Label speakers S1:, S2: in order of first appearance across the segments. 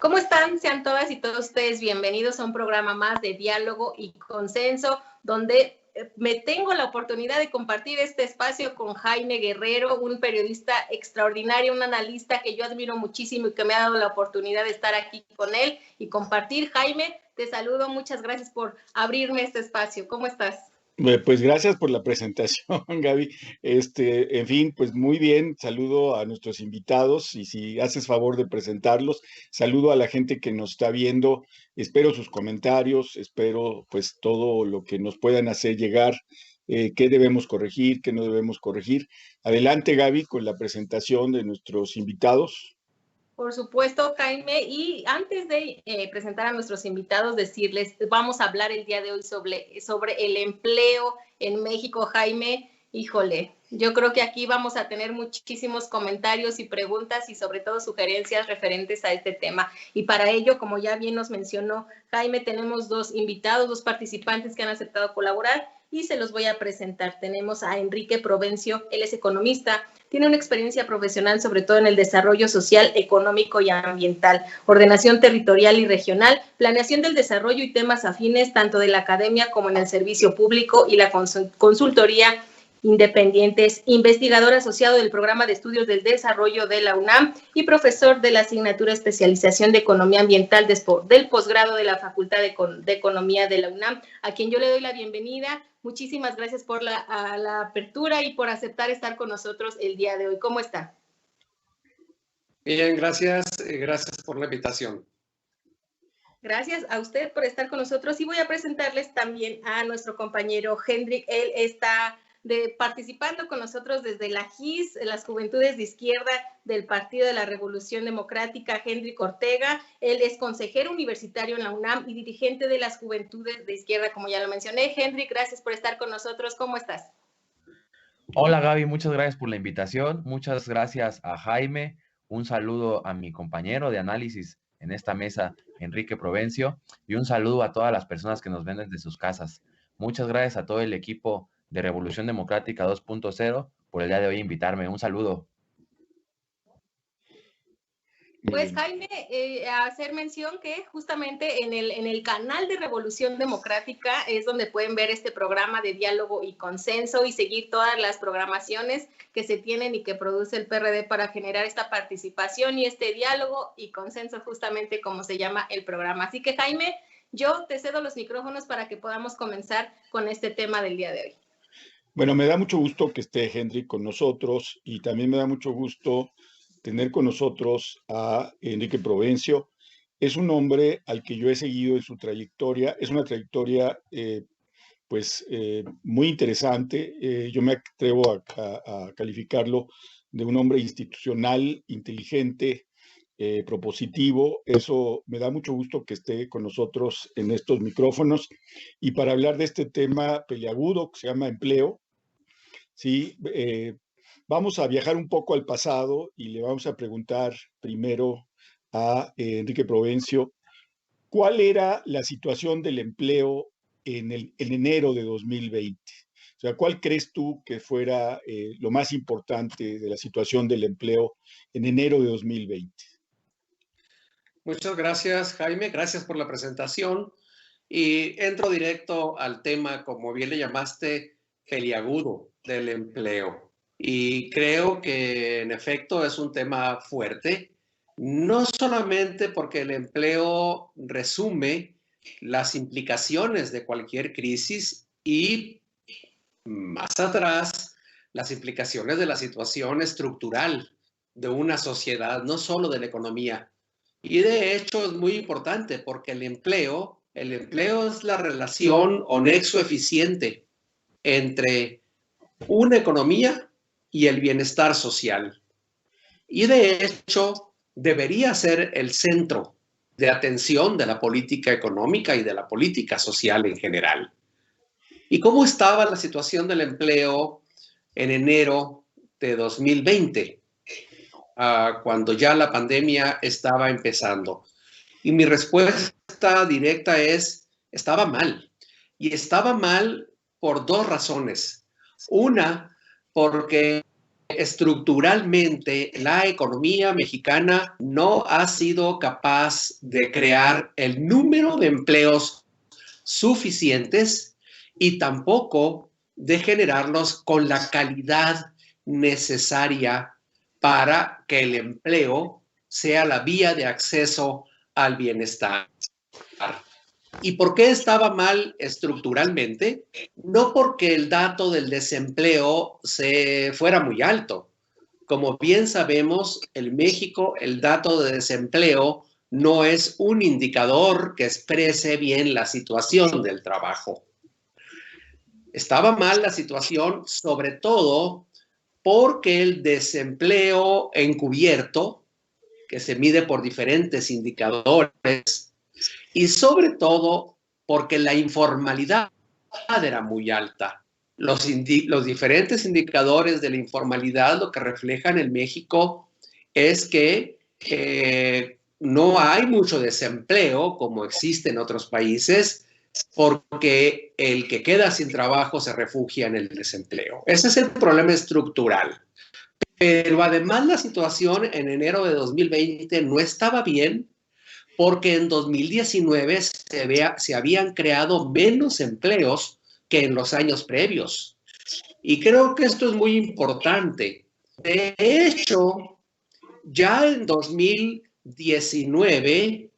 S1: ¿Cómo están? Sean todas y todos ustedes bienvenidos a un programa más de diálogo y consenso, donde me tengo la oportunidad de compartir este espacio con Jaime Guerrero, un periodista extraordinario, un analista que yo admiro muchísimo y que me ha dado la oportunidad de estar aquí con él y compartir. Jaime, te saludo, muchas gracias por abrirme este espacio. ¿Cómo estás?
S2: Pues gracias por la presentación, Gaby. En fin, pues muy bien. Saludo a nuestros invitados y si haces favor de presentarlos, saludo a la gente que nos está viendo. Espero sus comentarios, espero pues todo lo que nos puedan hacer llegar, qué debemos corregir, qué no debemos corregir. Adelante, Gaby, con la presentación de nuestros invitados.
S1: Por supuesto, Jaime. Y antes de presentar a nuestros invitados, decirles, vamos a hablar el día de hoy sobre el empleo en México, Jaime. Híjole, yo creo que aquí vamos a tener muchísimos comentarios y preguntas y sobre todo sugerencias referentes a este tema. Y para ello, como ya bien nos mencionó Jaime, tenemos dos invitados, dos participantes que han aceptado colaborar y se los voy a presentar. Tenemos a Enrique Provencio, él es economista, tiene una experiencia profesional sobre todo en el desarrollo social, económico y ambiental, ordenación territorial y regional, planeación del desarrollo y temas afines tanto de la academia como en el servicio público y la consultoría independientes, investigador asociado del Programa de Estudios del Desarrollo de la UNAM y profesor de la asignatura Especialización de Economía Ambiental del posgrado de la Facultad de Economía de la UNAM, a quien yo le doy la bienvenida. Muchísimas gracias por la apertura y por aceptar estar con nosotros el día de hoy. ¿Cómo está?
S3: Bien, gracias. Gracias por la invitación.
S1: Gracias a usted por estar con nosotros y voy a presentarles también a nuestro compañero Hendrik. Él está participando con nosotros desde la JIS, las Juventudes de Izquierda del Partido de la Revolución Democrática, Hendrik Ortega. Él es consejero universitario en la UNAM y dirigente de las Juventudes de Izquierda, como ya lo mencioné. Hendrik, gracias por estar con nosotros. ¿Cómo estás?
S4: Hola Gaby, muchas gracias por la invitación. Muchas gracias a Jaime. Un saludo a mi compañero de análisis en esta mesa, Enrique Provencio, y un saludo a todas las personas que nos ven desde sus casas. Muchas gracias a todo el equipo de Revolución Democrática 2.0 por el día de hoy invitarme. Un saludo.
S1: Pues Jaime, hacer mención que justamente en el canal de Revolución Democrática es donde pueden ver este programa de diálogo y consenso y seguir todas las programaciones que se tienen y que produce el PRD para generar esta participación y este diálogo y consenso, justamente como se llama el programa. Así que Jaime, yo te cedo los micrófonos para que podamos comenzar con este tema del día de hoy.
S2: Bueno, me da mucho gusto que esté Hendrik con nosotros y también me da mucho gusto tener con nosotros a Enrique Provencio. Es un hombre al que yo he seguido en su trayectoria. Es una trayectoria muy interesante. Yo me atrevo a calificarlo de un hombre institucional, inteligente, propositivo. Eso me da mucho gusto que esté con nosotros en estos micrófonos. Y para hablar de este tema peliagudo que se llama empleo, ¿sí? Vamos a viajar un poco al pasado y le vamos a preguntar primero a Enrique Provencio, ¿cuál era la situación del empleo en enero de 2020? O sea, ¿cuál crees tú que fuera lo más importante de la situación del empleo en enero de 2020?
S3: Muchas gracias, Jaime. Gracias por la presentación. Y entro directo al tema, como bien le llamaste, peliagudo del empleo. Y creo que en efecto es un tema fuerte, no solamente porque el empleo resume las implicaciones de cualquier crisis y más atrás las implicaciones de la situación estructural de una sociedad, no solo de la economía. Y de hecho es muy importante porque el empleo El empleo es la relación o nexo eficiente entre una economía y el bienestar social. Y de hecho, debería ser el centro de atención de la política económica y de la política social en general. ¿Y cómo estaba la situación del empleo en enero de 2020, cuando ya la pandemia estaba empezando? Y mi respuesta directa es, estaba mal. Y estaba mal por dos razones. Una, porque estructuralmente la economía mexicana no ha sido capaz de crear el número de empleos suficientes y tampoco de generarlos con la calidad necesaria para que el empleo sea la vía de acceso al bienestar. ¿Y por qué estaba mal estructuralmente? No porque el dato del desempleo se fuera muy alto. Como bien sabemos, en México el dato de desempleo no es un indicador que exprese bien la situación del trabajo. Estaba mal la situación, sobre todo porque el desempleo encubierto, que se mide por diferentes indicadores, y sobre todo porque la informalidad era muy alta. Los diferentes indicadores de la informalidad lo que reflejan en México es que no hay mucho desempleo como existe en otros países, porque el que queda sin trabajo se refugia en el desempleo. Ese es el problema estructural. Pero además la situación en enero de 2020 no estaba bien, porque en 2019 se habían creado menos empleos que en los años previos. Y creo que esto es muy importante. De hecho, ya en 2019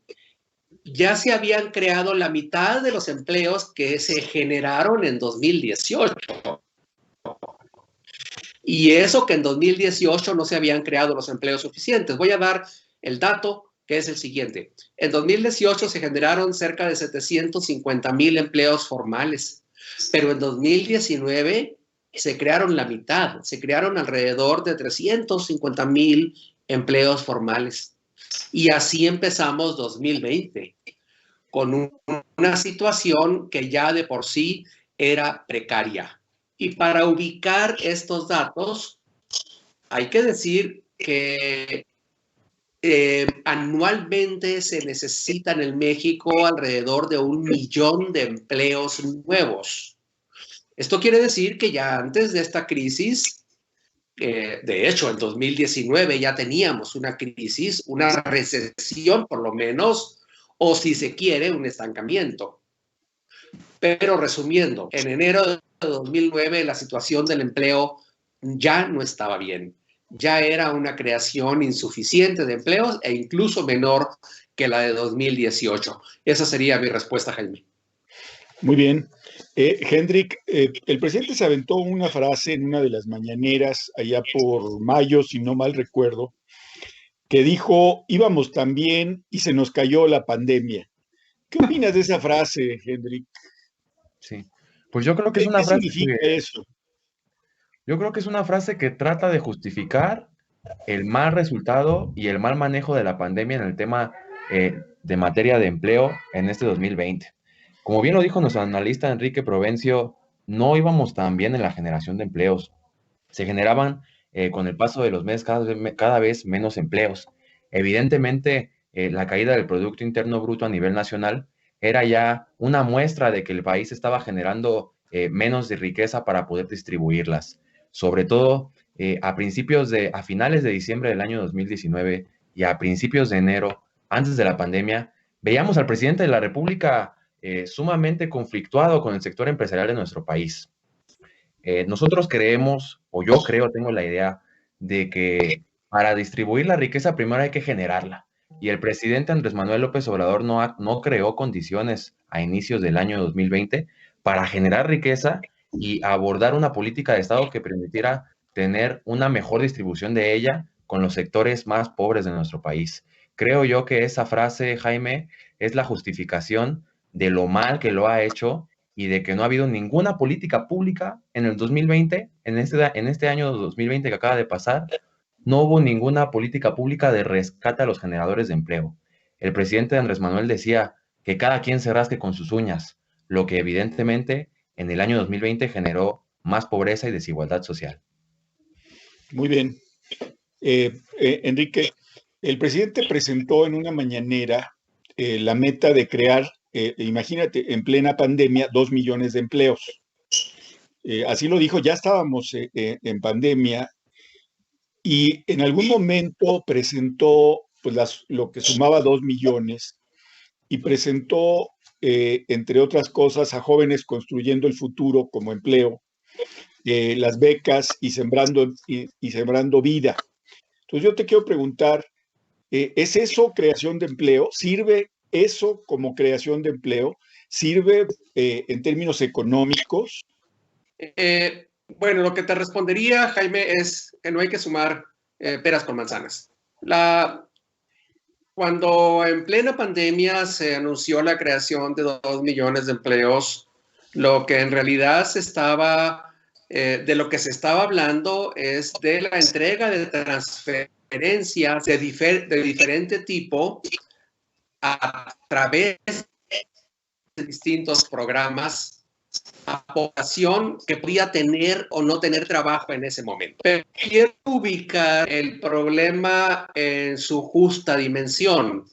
S3: ya se habían creado la mitad de los empleos que se generaron en 2018. Y eso que en 2018 no se habían creado los empleos suficientes. Voy a dar el dato, que es el siguiente. En 2018 se generaron cerca de 750,000 empleos formales, pero en 2019 se crearon la mitad, se crearon alrededor de 350,000 empleos formales. Y así empezamos 2020, con una situación que ya de por sí era precaria. Y para ubicar estos datos, hay que decir que anualmente se necesitan en México alrededor de 1 millón de empleos nuevos. Esto quiere decir que ya antes de esta crisis, de hecho en 2019 ya teníamos una crisis, una recesión por lo menos, o si se quiere, un estancamiento. Pero resumiendo, en enero de 2009 la situación del empleo ya no estaba bien. Ya era una creación insuficiente de empleos e incluso menor que la de 2018. Esa sería mi respuesta, Jaime.
S2: Muy bien. Hendrik, el presidente se aventó una frase en una de las mañaneras allá por mayo, si no mal recuerdo, que dijo, íbamos tan bien y se nos cayó la pandemia. ¿Qué opinas de esa frase, Hendrik?
S4: Sí, pues yo creo que es una
S2: ¿Qué
S4: frase
S2: significa eso?
S4: Yo creo que es una frase que trata de justificar el mal resultado y el mal manejo de la pandemia en el tema de materia de empleo en este 2020. Como bien lo dijo nuestro analista Enrique Provencio, no íbamos tan bien en la generación de empleos. Se generaban con el paso de los meses cada vez menos empleos. Evidentemente, la caída del Producto Interno Bruto a nivel nacional era ya una muestra de que el país estaba generando menos de riqueza para poder distribuirlas. Sobre todo a finales de diciembre del año 2019 y a principios de enero, antes de la pandemia, veíamos al presidente de la República sumamente conflictuado con el sector empresarial de nuestro país. Nosotros creemos, o yo creo, tengo la idea de que para distribuir la riqueza primero hay que generarla. Y el presidente Andrés Manuel López Obrador no creó condiciones a inicios del año 2020 para generar riqueza y abordar una política de Estado que permitiera tener una mejor distribución de ella con los sectores más pobres de nuestro país. Creo yo que esa frase, Jaime, es la justificación de lo mal que lo ha hecho y de que no ha habido ninguna política pública en el 2020, en este año 2020 que acaba de pasar, no hubo ninguna política pública de rescate a los generadores de empleo. El presidente Andrés Manuel decía que cada quien se rasque con sus uñas, lo que evidentemente en el año 2020 generó más pobreza y desigualdad social.
S2: Muy bien. Enrique, el presidente presentó en una mañanera la meta de crear, imagínate, en plena pandemia, 2 millones de empleos. Así lo dijo, ya estábamos en pandemia y en algún momento presentó pues, lo que sumaba 2 millones y presentó, entre otras cosas, a Jóvenes Construyendo el Futuro como empleo, las becas y sembrando vida. Entonces yo te quiero preguntar, ¿es eso creación de empleo? ¿Sirve eso como creación de empleo? ¿Sirve en términos económicos?
S3: Bueno, lo que te respondería, Jaime, es que no hay que sumar peras con manzanas. Cuando en plena pandemia se anunció la creación de 2 millones de empleos, lo que en realidad de lo que se estaba hablando es de la entrega de transferencias de diferente tipo a través de distintos programas a población que podía tener o no tener trabajo en ese momento. Pero quiero ubicar el problema en su justa dimensión.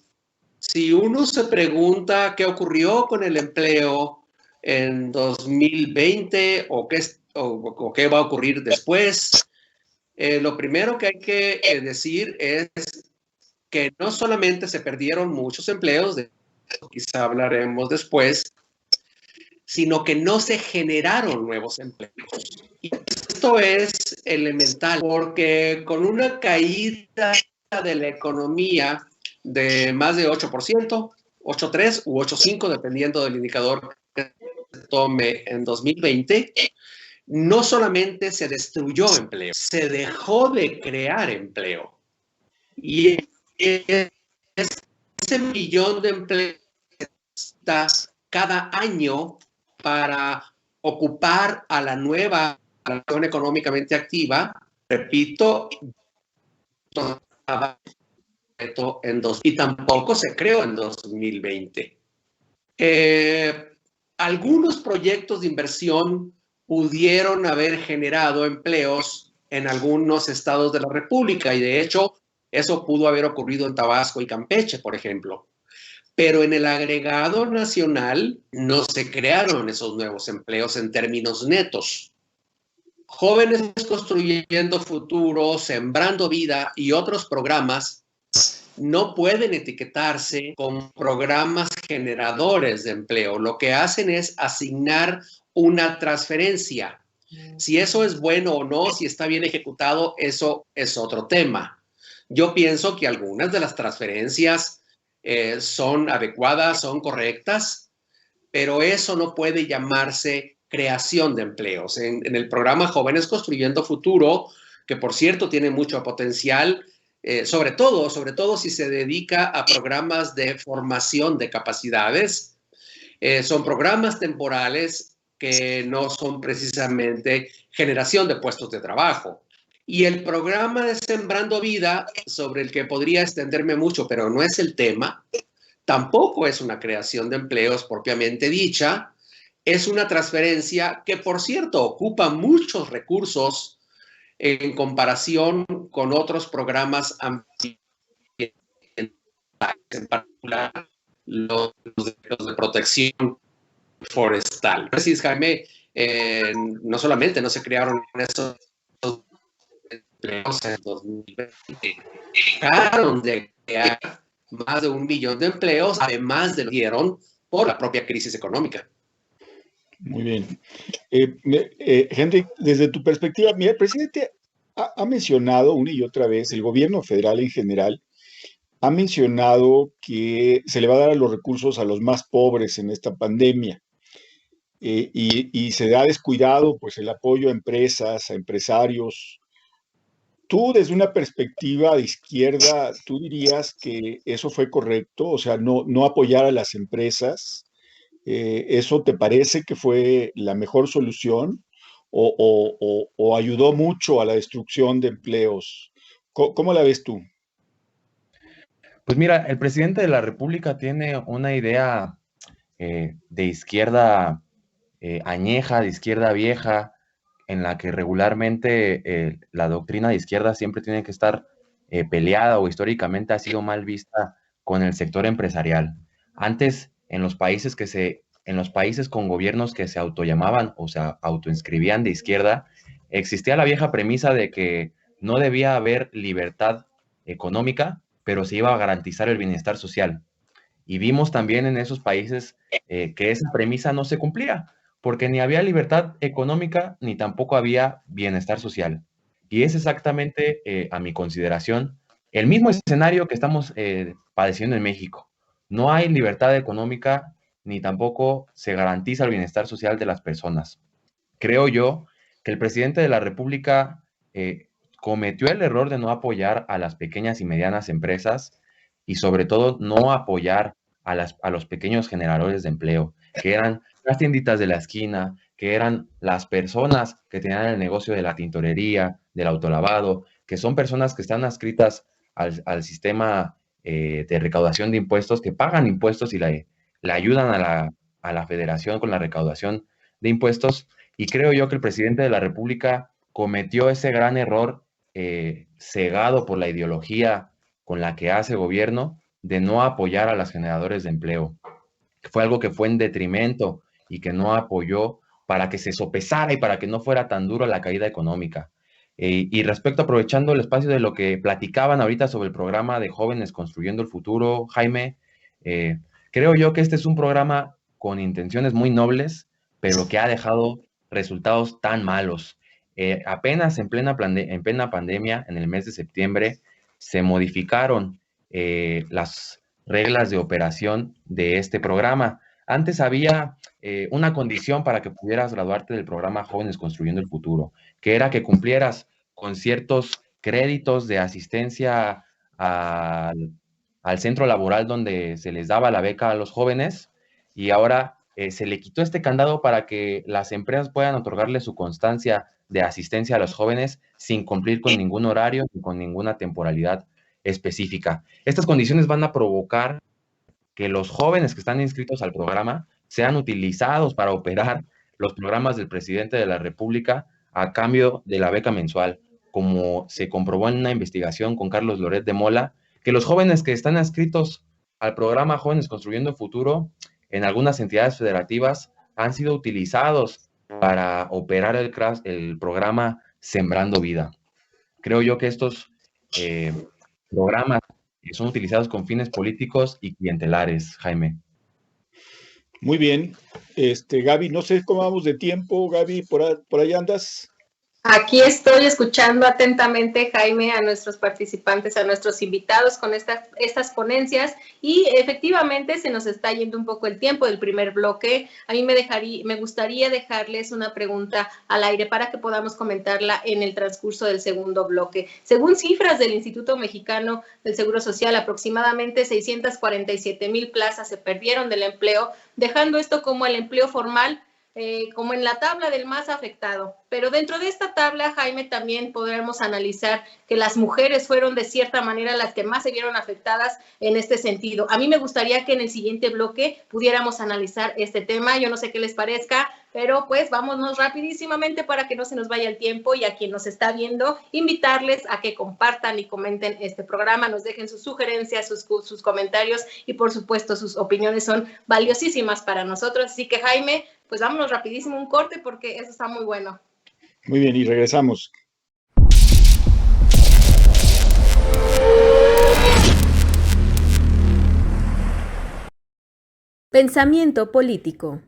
S3: Si uno se pregunta qué ocurrió con el empleo en 2020 o qué va a ocurrir después, lo primero que hay que decir es que no solamente se perdieron muchos empleos, de eso quizá hablaremos después, sino que no se generaron nuevos empleos. Y esto es elemental, porque con una caída de la economía de más de 8%, 8,3 u 8,5, dependiendo del indicador que se tome en 2020, no solamente se destruyó empleo, se dejó de crear empleo. Y ese millón de empleos está cada año para ocupar a la nueva población económicamente activa, repito, y tampoco se creó en 2020. Algunos proyectos de inversión pudieron haber generado empleos en algunos estados de la República y de hecho eso pudo haber ocurrido en Tabasco y Campeche, por ejemplo. Pero en el agregado nacional no se crearon esos nuevos empleos en términos netos. Jóvenes Construyendo Futuro, Sembrando Vida y otros programas no pueden etiquetarse como programas generadores de empleo. Lo que hacen es asignar una transferencia. Si eso es bueno o no, si está bien ejecutado, eso es otro tema. Yo pienso que algunas de las transferencias son adecuadas, son correctas, pero eso no puede llamarse creación de empleos. En el programa Jóvenes Construyendo Futuro, que por cierto tiene mucho potencial, sobre todo si se dedica a programas de formación de capacidades, son programas temporales que no son precisamente generación de puestos de trabajo. Y el programa de Sembrando Vida, sobre el que podría extenderme mucho, pero no es el tema, tampoco es una creación de empleos propiamente dicha, es una transferencia que, por cierto, ocupa muchos recursos en comparación con otros programas ambientales, en particular los de protección forestal. Decís, Jaime, no solamente no se crearon esos empleos en 2020, dejaron de crear más de 1 millón de empleos, además de lo que dieron por la propia crisis económica.
S2: Muy bien. Henry, desde tu perspectiva, mira, el presidente ha mencionado una y otra vez, el gobierno federal en general, ha mencionado que se le va a dar los recursos a los más pobres en esta pandemia. Y se ha descuidado pues, el apoyo a empresas, a empresarios. Tú, desde una perspectiva de izquierda, ¿tú dirías que eso fue correcto? O sea, no apoyar a las empresas ¿Eso te parece que fue la mejor solución o ayudó mucho a la destrucción de empleos? ¿Cómo la ves tú?
S4: Pues mira, el presidente de la República tiene una idea de izquierda añeja, de izquierda vieja, en la que regularmente la doctrina de izquierda siempre tiene que estar peleada o históricamente ha sido mal vista con el sector empresarial. Antes, en los países con gobiernos que se autollamaban o se autoinscribían de izquierda, existía la vieja premisa de que no debía haber libertad económica, pero se iba a garantizar el bienestar social. Y vimos también en esos países que esa premisa no se cumplía, porque ni había libertad económica ni tampoco había bienestar social. Y es exactamente, a mi consideración, el mismo escenario que estamos padeciendo en México. No hay libertad económica ni tampoco se garantiza el bienestar social de las personas. Creo yo que el presidente de la República cometió el error de no apoyar a las pequeñas y medianas empresas y sobre todo no apoyar a los pequeños generadores de empleo, que eran las tienditas de la esquina, que eran las personas que tenían el negocio de la tintorería, del autolavado, que son personas que están adscritas al sistema de recaudación de impuestos, que pagan impuestos y le ayudan a la federación con la recaudación de impuestos. Y creo yo que el presidente de la República cometió ese gran error cegado por la ideología con la que hace gobierno de no apoyar a los generadores de empleo. Fue algo que fue en detrimento y que no apoyó para que se sopesara y para que no fuera tan duro la caída económica. Y respecto, aprovechando el espacio de lo que platicaban ahorita sobre el programa de Jóvenes Construyendo el Futuro, Jaime, creo yo que este es un programa con intenciones muy nobles, pero que ha dejado resultados tan malos. Apenas en plena pandemia, en el mes de septiembre, se modificaron las reglas de operación de este programa. Antes había una condición para que pudieras graduarte del programa Jóvenes Construyendo el Futuro, que era que cumplieras con ciertos créditos de asistencia al centro laboral donde se les daba la beca a los jóvenes, y ahora se le quitó este candado para que las empresas puedan otorgarle su constancia de asistencia a los jóvenes sin cumplir con ningún horario ni con ninguna temporalidad específica. Estas condiciones van a provocar que los jóvenes que están inscritos al programa sean utilizados para operar los programas del presidente de la República a cambio de la beca mensual, como se comprobó en una investigación con Carlos Loret de Mola, que los jóvenes que están inscritos al programa Jóvenes Construyendo el Futuro en algunas entidades federativas han sido utilizados para operar el programa Sembrando Vida. Creo yo que estos programas son utilizados con fines políticos y clientelares, Jaime.
S2: Muy bien. Gaby, no sé cómo vamos de tiempo. Gaby, ¿por ahí andas?
S1: Aquí estoy escuchando atentamente, Jaime, a nuestros participantes, a nuestros invitados con estas ponencias, y efectivamente se nos está yendo un poco el tiempo del primer bloque. A mí me gustaría dejarles una pregunta al aire para que podamos comentarla en el transcurso del segundo bloque. Según cifras del Instituto Mexicano del Seguro Social, aproximadamente 647,000 plazas se perdieron del empleo, dejando esto como el empleo formal como en la tabla del más afectado. Pero dentro de esta tabla, Jaime, también podremos analizar que las mujeres fueron de cierta manera las que más se vieron afectadas en este sentido. A mí me gustaría que en el siguiente bloque pudiéramos analizar este tema. Yo no sé qué les parezca, pero pues vámonos rapidísimamente para que no se nos vaya el tiempo, y a quien nos está viendo, invitarles a que compartan y comenten este programa, nos dejen sus sugerencias, sus comentarios, y por supuesto sus opiniones son valiosísimas para nosotros. Así que, Jaime, pues vámonos rapidísimo un corte porque eso está muy bueno.
S2: Muy bien, y regresamos.
S5: Pensamiento político.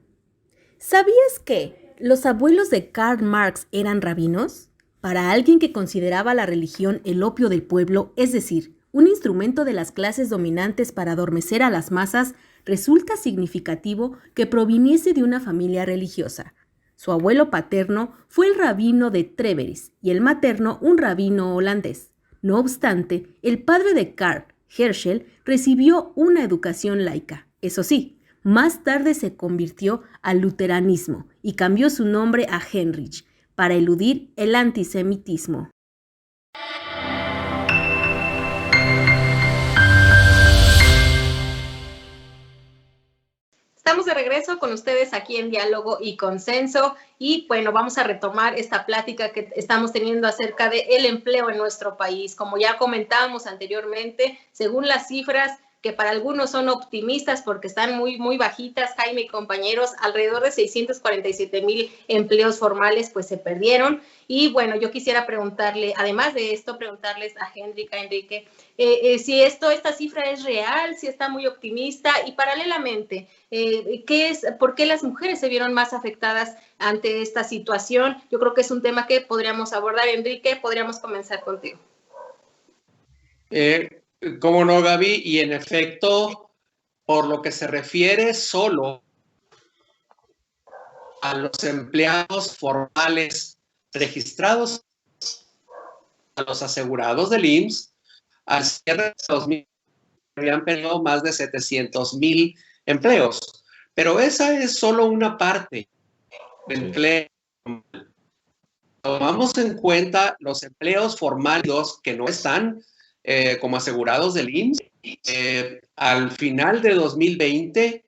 S5: ¿Sabías que los abuelos de Karl Marx eran rabinos? Para alguien que consideraba la religión el opio del pueblo, es decir, un instrumento de las clases dominantes para adormecer a las masas, resulta significativo que proviniese de una familia religiosa. Su abuelo paterno fue el rabino de Trèveris y el materno un rabino holandés. No obstante, el padre de Karl, Herschel, recibió una educación laica. Eso sí, Más tarde se convirtió al luteranismo y cambió su nombre a Heinrich para eludir el antisemitismo.
S1: Estamos de regreso con ustedes aquí en Diálogo y Consenso y bueno, vamos a retomar esta plática que estamos teniendo acerca del empleo en nuestro país. Como ya comentábamos anteriormente, según las cifras que para algunos son optimistas porque están muy bajitas, Jaime y compañeros, alrededor de 647,000 empleos formales pues se perdieron. Y bueno, yo quisiera preguntarle, además de esto, preguntarles a Enrique, si esta cifra es real, si está muy optimista y paralelamente, ¿por qué las mujeres se vieron más afectadas ante esta situación? Yo creo que es un tema que podríamos abordar. Enrique, podríamos comenzar contigo.
S3: Cómo no, Gaby, y en efecto, por lo que se refiere solo a los empleados formales registrados, a los asegurados del IMSS, al cierre de 2000 habían perdido más de 700,000 empleos. Pero esa es solo una parte del empleo. Tomamos en cuenta los empleos formales que no están como asegurados del IMSS. Al final de 2020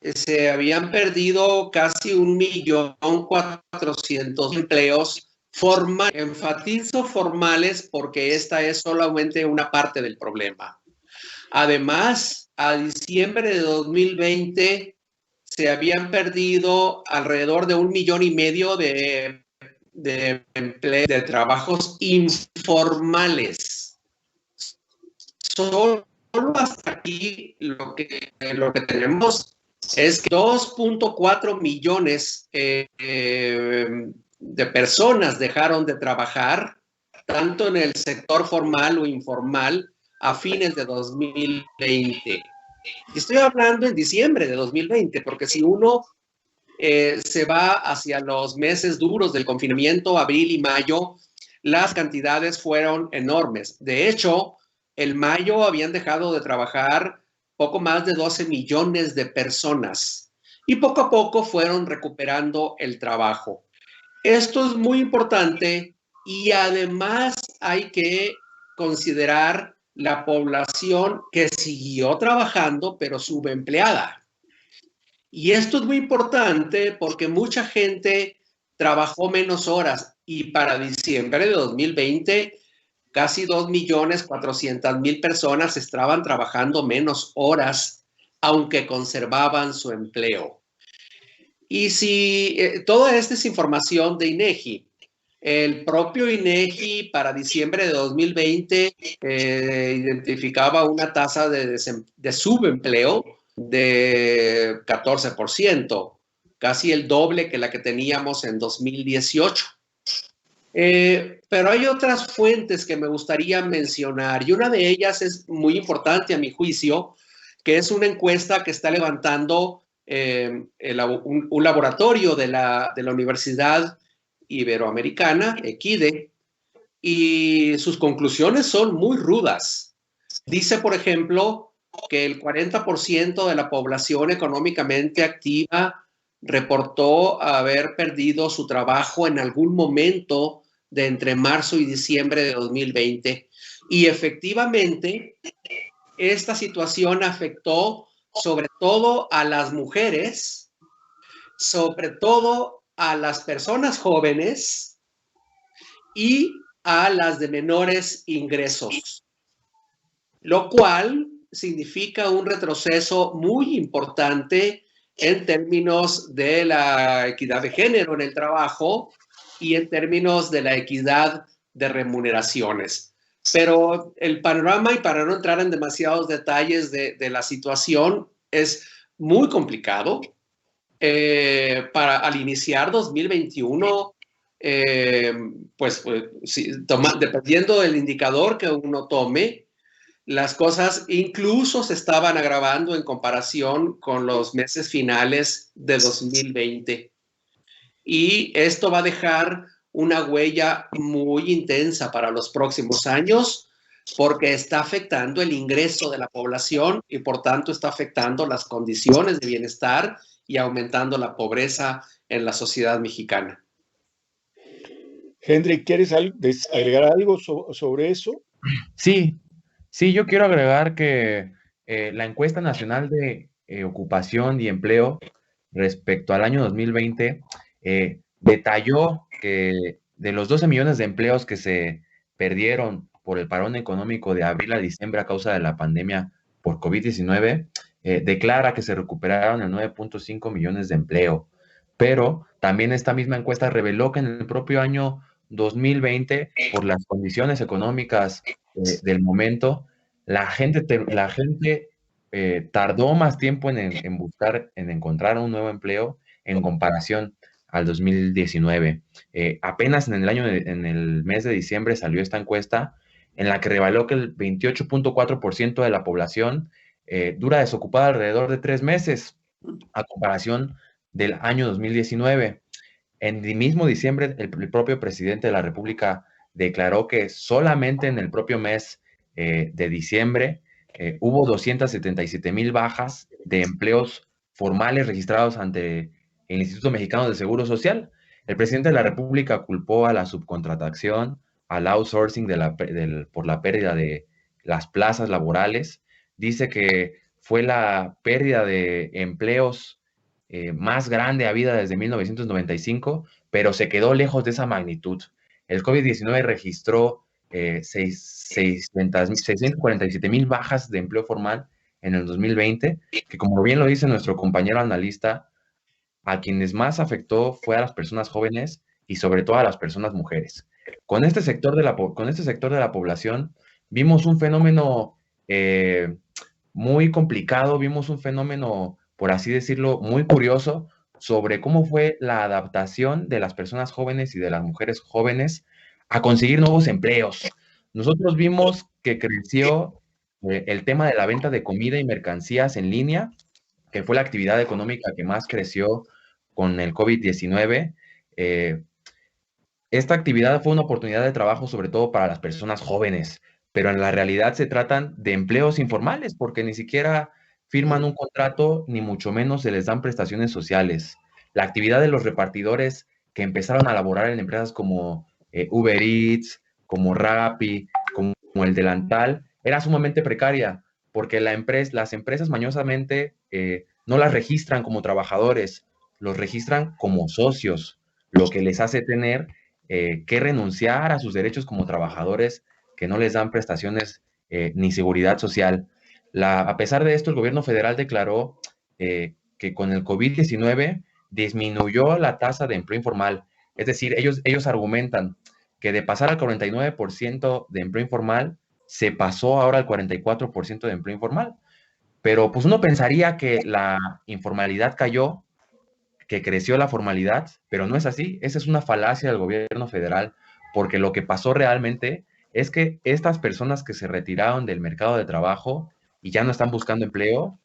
S3: se habían perdido casi 1,400,000 empleos formales. Enfatizo formales porque esta es solamente una parte del problema. Además, a diciembre de 2020 se habían perdido alrededor de 1,5 millones de trabajos informales. Solo hasta aquí lo que tenemos es que 2,4 millones de personas dejaron de trabajar, tanto en el sector formal o informal, a fines de 2020. Y estoy hablando en diciembre de 2020, porque si uno se va hacia los meses duros del confinamiento, abril y mayo, las cantidades fueron enormes. De hecho, en mayo habían dejado de trabajar poco más de 12 millones de personas y poco a poco fueron recuperando el trabajo. Esto es muy importante y además hay que considerar la población que siguió trabajando pero subempleada. Y esto es muy importante porque mucha gente trabajó menos horas y para diciembre de 2020 casi 2,400,000 personas estaban trabajando menos horas, aunque conservaban su empleo. Y si toda esta es información de INEGI, el propio INEGI para diciembre de 2020 identificaba una tasa de subempleo de 14%, casi el doble que la que teníamos en 2018. Pero hay otras fuentes que me gustaría mencionar y una de ellas es muy importante a mi juicio, que es una encuesta que está levantando un laboratorio de la Universidad Iberoamericana, EQUIDE, y sus conclusiones son muy rudas. Dice, por ejemplo, que el 40% de la población económicamente activa reportó haber perdido su trabajo en algún momento de entre marzo y diciembre de 2020. Y efectivamente, esta situación afectó sobre todo a las mujeres, sobre todo a las personas jóvenes y a las de menores ingresos, lo cual significa un retroceso muy importante en términos de la equidad de género en el trabajo y en términos de la equidad de remuneraciones. Pero el panorama, y para no entrar en demasiados detalles de la situación, es muy complicado. Al iniciar 2021, dependiendo del indicador que uno tome, las cosas incluso se estaban agravando en comparación con los meses finales de 2020. Y esto va a dejar una huella muy intensa para los próximos años, porque está afectando el ingreso de la población y por tanto está afectando las condiciones de bienestar y aumentando la pobreza en la sociedad mexicana.
S2: Henry, ¿quieres agregar algo sobre eso?
S4: Sí, sí, yo quiero agregar que la encuesta nacional de ocupación y empleo respecto al año 2020 detalló que de los 12 millones de empleos que se perdieron por el parón económico de abril a diciembre a causa de la pandemia por COVID-19, declara que se recuperaron el 9.5 millones de empleo. Pero también esta misma encuesta reveló que en el propio año 2020, por las condiciones económicas del momento, la gente tardó más tiempo en buscar, en encontrar un nuevo empleo en comparación al 2019. Apenas en el mes de diciembre salió esta encuesta en la que reveló que el 28.4% de la población dura desocupada alrededor de 3 meses, a comparación del año 2019. En el mismo diciembre, el propio presidente de la República declaró que solamente en el propio mes de diciembre hubo 277,000 bajas de empleos formales registrados ante el Instituto Mexicano del Seguro Social. El presidente de la República culpó a la subcontratación, al outsourcing por la pérdida de las plazas laborales. Dice que fue la pérdida de empleos más grande habida desde 1995, pero se quedó lejos de esa magnitud. El COVID-19 registró 647,000 bajas de empleo formal en el 2020, que como bien lo dice nuestro compañero analista, a quienes más afectó fue a las personas jóvenes y sobre todo a las personas mujeres. Con este sector de la población vimos un fenómeno muy complicado, vimos un fenómeno, por así decirlo, muy curioso sobre cómo fue la adaptación de las personas jóvenes y de las mujeres jóvenes a conseguir nuevos empleos. Nosotros vimos que creció el tema de la venta de comida y mercancías en línea, que fue la actividad económica que más creció con el COVID-19. Esta actividad fue una oportunidad de trabajo sobre todo para las personas jóvenes, pero en la realidad se tratan de empleos informales porque ni siquiera firman un contrato, ni mucho menos se les dan prestaciones sociales. La actividad de los repartidores que empezaron a laborar en empresas como Uber Eats, como Rappi, como el Delantal, era sumamente precaria porque las empresas mañosamente no las registran como trabajadores, los registran como socios, lo que les hace tener que renunciar a sus derechos como trabajadores que no les dan prestaciones ni seguridad social. A pesar de esto, el gobierno federal declaró que con el COVID-19 disminuyó la tasa de empleo informal. Es decir, ellos argumentan que de pasar al 49% de empleo informal, se pasó ahora al 44% de empleo informal. Pero pues uno pensaría que la informalidad cayó, que creció la formalidad, pero no es así. Esa es una falacia del gobierno federal, porque lo que pasó realmente es que estas personas que se retiraron del mercado de trabajo y ya no están buscando empleo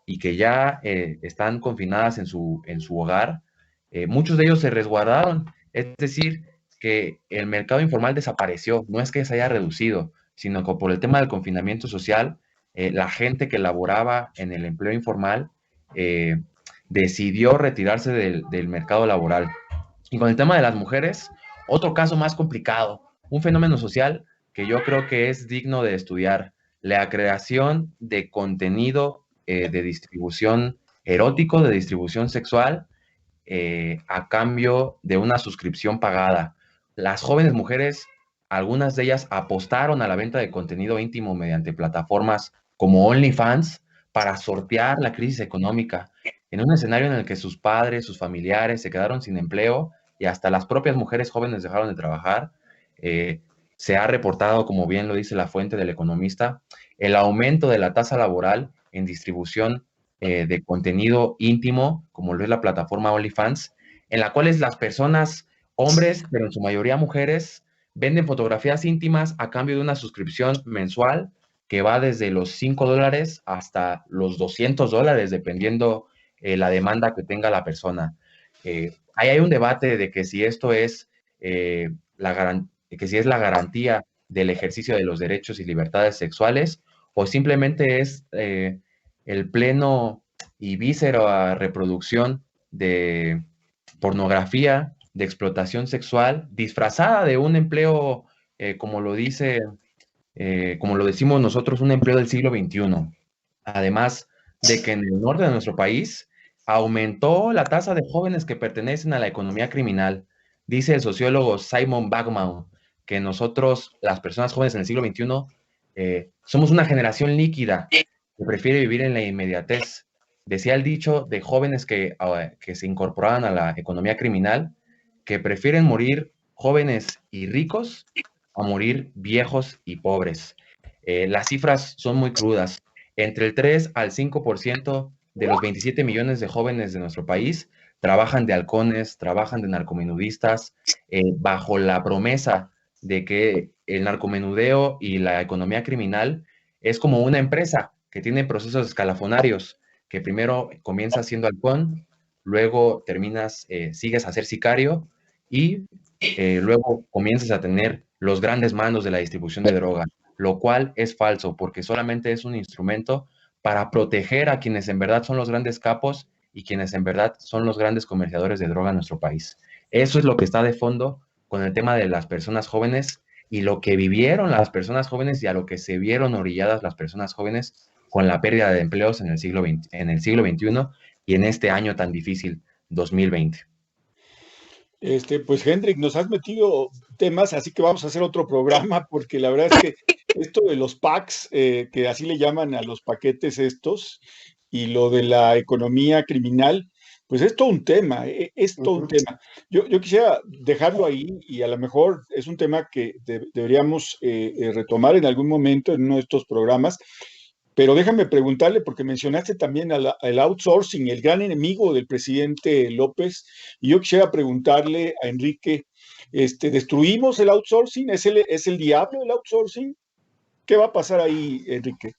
S4: y que ya están confinadas en su hogar, muchos de ellos se resguardaron. Es decir, que el mercado informal desapareció. No es que se haya reducido, sino que por el tema del confinamiento social, la gente que laboraba en el empleo informal decidió retirarse del mercado laboral. Y con el tema de las mujeres, otro caso más complicado, un fenómeno social que yo creo que es digno de estudiar, la creación de contenido de distribución erótico, de distribución sexual, a cambio de una suscripción pagada. Las jóvenes mujeres, algunas de ellas apostaron a la venta de contenido íntimo mediante plataformas como OnlyFans para sortear la crisis económica, en un escenario en el que sus padres, sus familiares se quedaron sin empleo y hasta las propias mujeres jóvenes dejaron de trabajar. Se ha reportado, como bien lo dice la fuente del Economista, el aumento de la tasa laboral en distribución de contenido íntimo, como lo es la plataforma OnlyFans, en la cual las personas, hombres, pero en su mayoría mujeres, venden fotografías íntimas a cambio de una suscripción mensual que va desde los $5 hasta los $200, dependiendo la demanda que tenga la persona. Ahí hay un debate de que si esto es la garantía del ejercicio de los derechos y libertades sexuales, o simplemente es el pleno y víscera reproducción de pornografía, de explotación sexual, disfrazada de un empleo, como lo decimos nosotros, un empleo del siglo XXI. Además de que en el norte de nuestro país aumentó la tasa de jóvenes que pertenecen a la economía criminal. Dice el sociólogo Simon Bagman que nosotros, las personas jóvenes en el siglo XXI, somos una generación líquida que prefiere vivir en la inmediatez. Decía el dicho de jóvenes que se incorporaban a la economía criminal, que prefieren morir jóvenes y ricos a morir viejos y pobres. Las cifras son muy crudas. Entre el 3 al 5% de los 27 millones de jóvenes de nuestro país trabajan de halcones, trabajan de narcomenudistas, bajo la promesa de que el narcomenudeo y la economía criminal es como una empresa que tiene procesos escalafonarios, que primero comienzas siendo halcón, luego sigues a ser sicario y luego comienzas a tener los grandes mandos de la distribución de droga, lo cual es falso porque solamente es un instrumento para proteger a quienes en verdad son los grandes capos y quienes en verdad son los grandes comerciadores de droga en nuestro país. Eso es lo que está de fondo con el tema de las personas jóvenes y lo que vivieron las personas jóvenes y a lo que se vieron orilladas las personas jóvenes con la pérdida de empleos en el siglo XXI y en este año tan difícil, 2020.
S2: Pues Hendrik, nos has metido temas, así que vamos a hacer otro programa, porque la verdad es que esto de los packs, que así le llaman a los paquetes estos, y lo de la economía criminal, pues es todo un tema, es todo un tema. Yo quisiera dejarlo ahí y a lo mejor es un tema que deberíamos retomar en algún momento en uno de estos programas. Pero déjame preguntarle, porque mencionaste también al outsourcing, el gran enemigo del presidente López, y yo quisiera preguntarle a Enrique, ¿destruimos el outsourcing? ¿Es el diablo el outsourcing? ¿Qué va a pasar ahí, Enrique?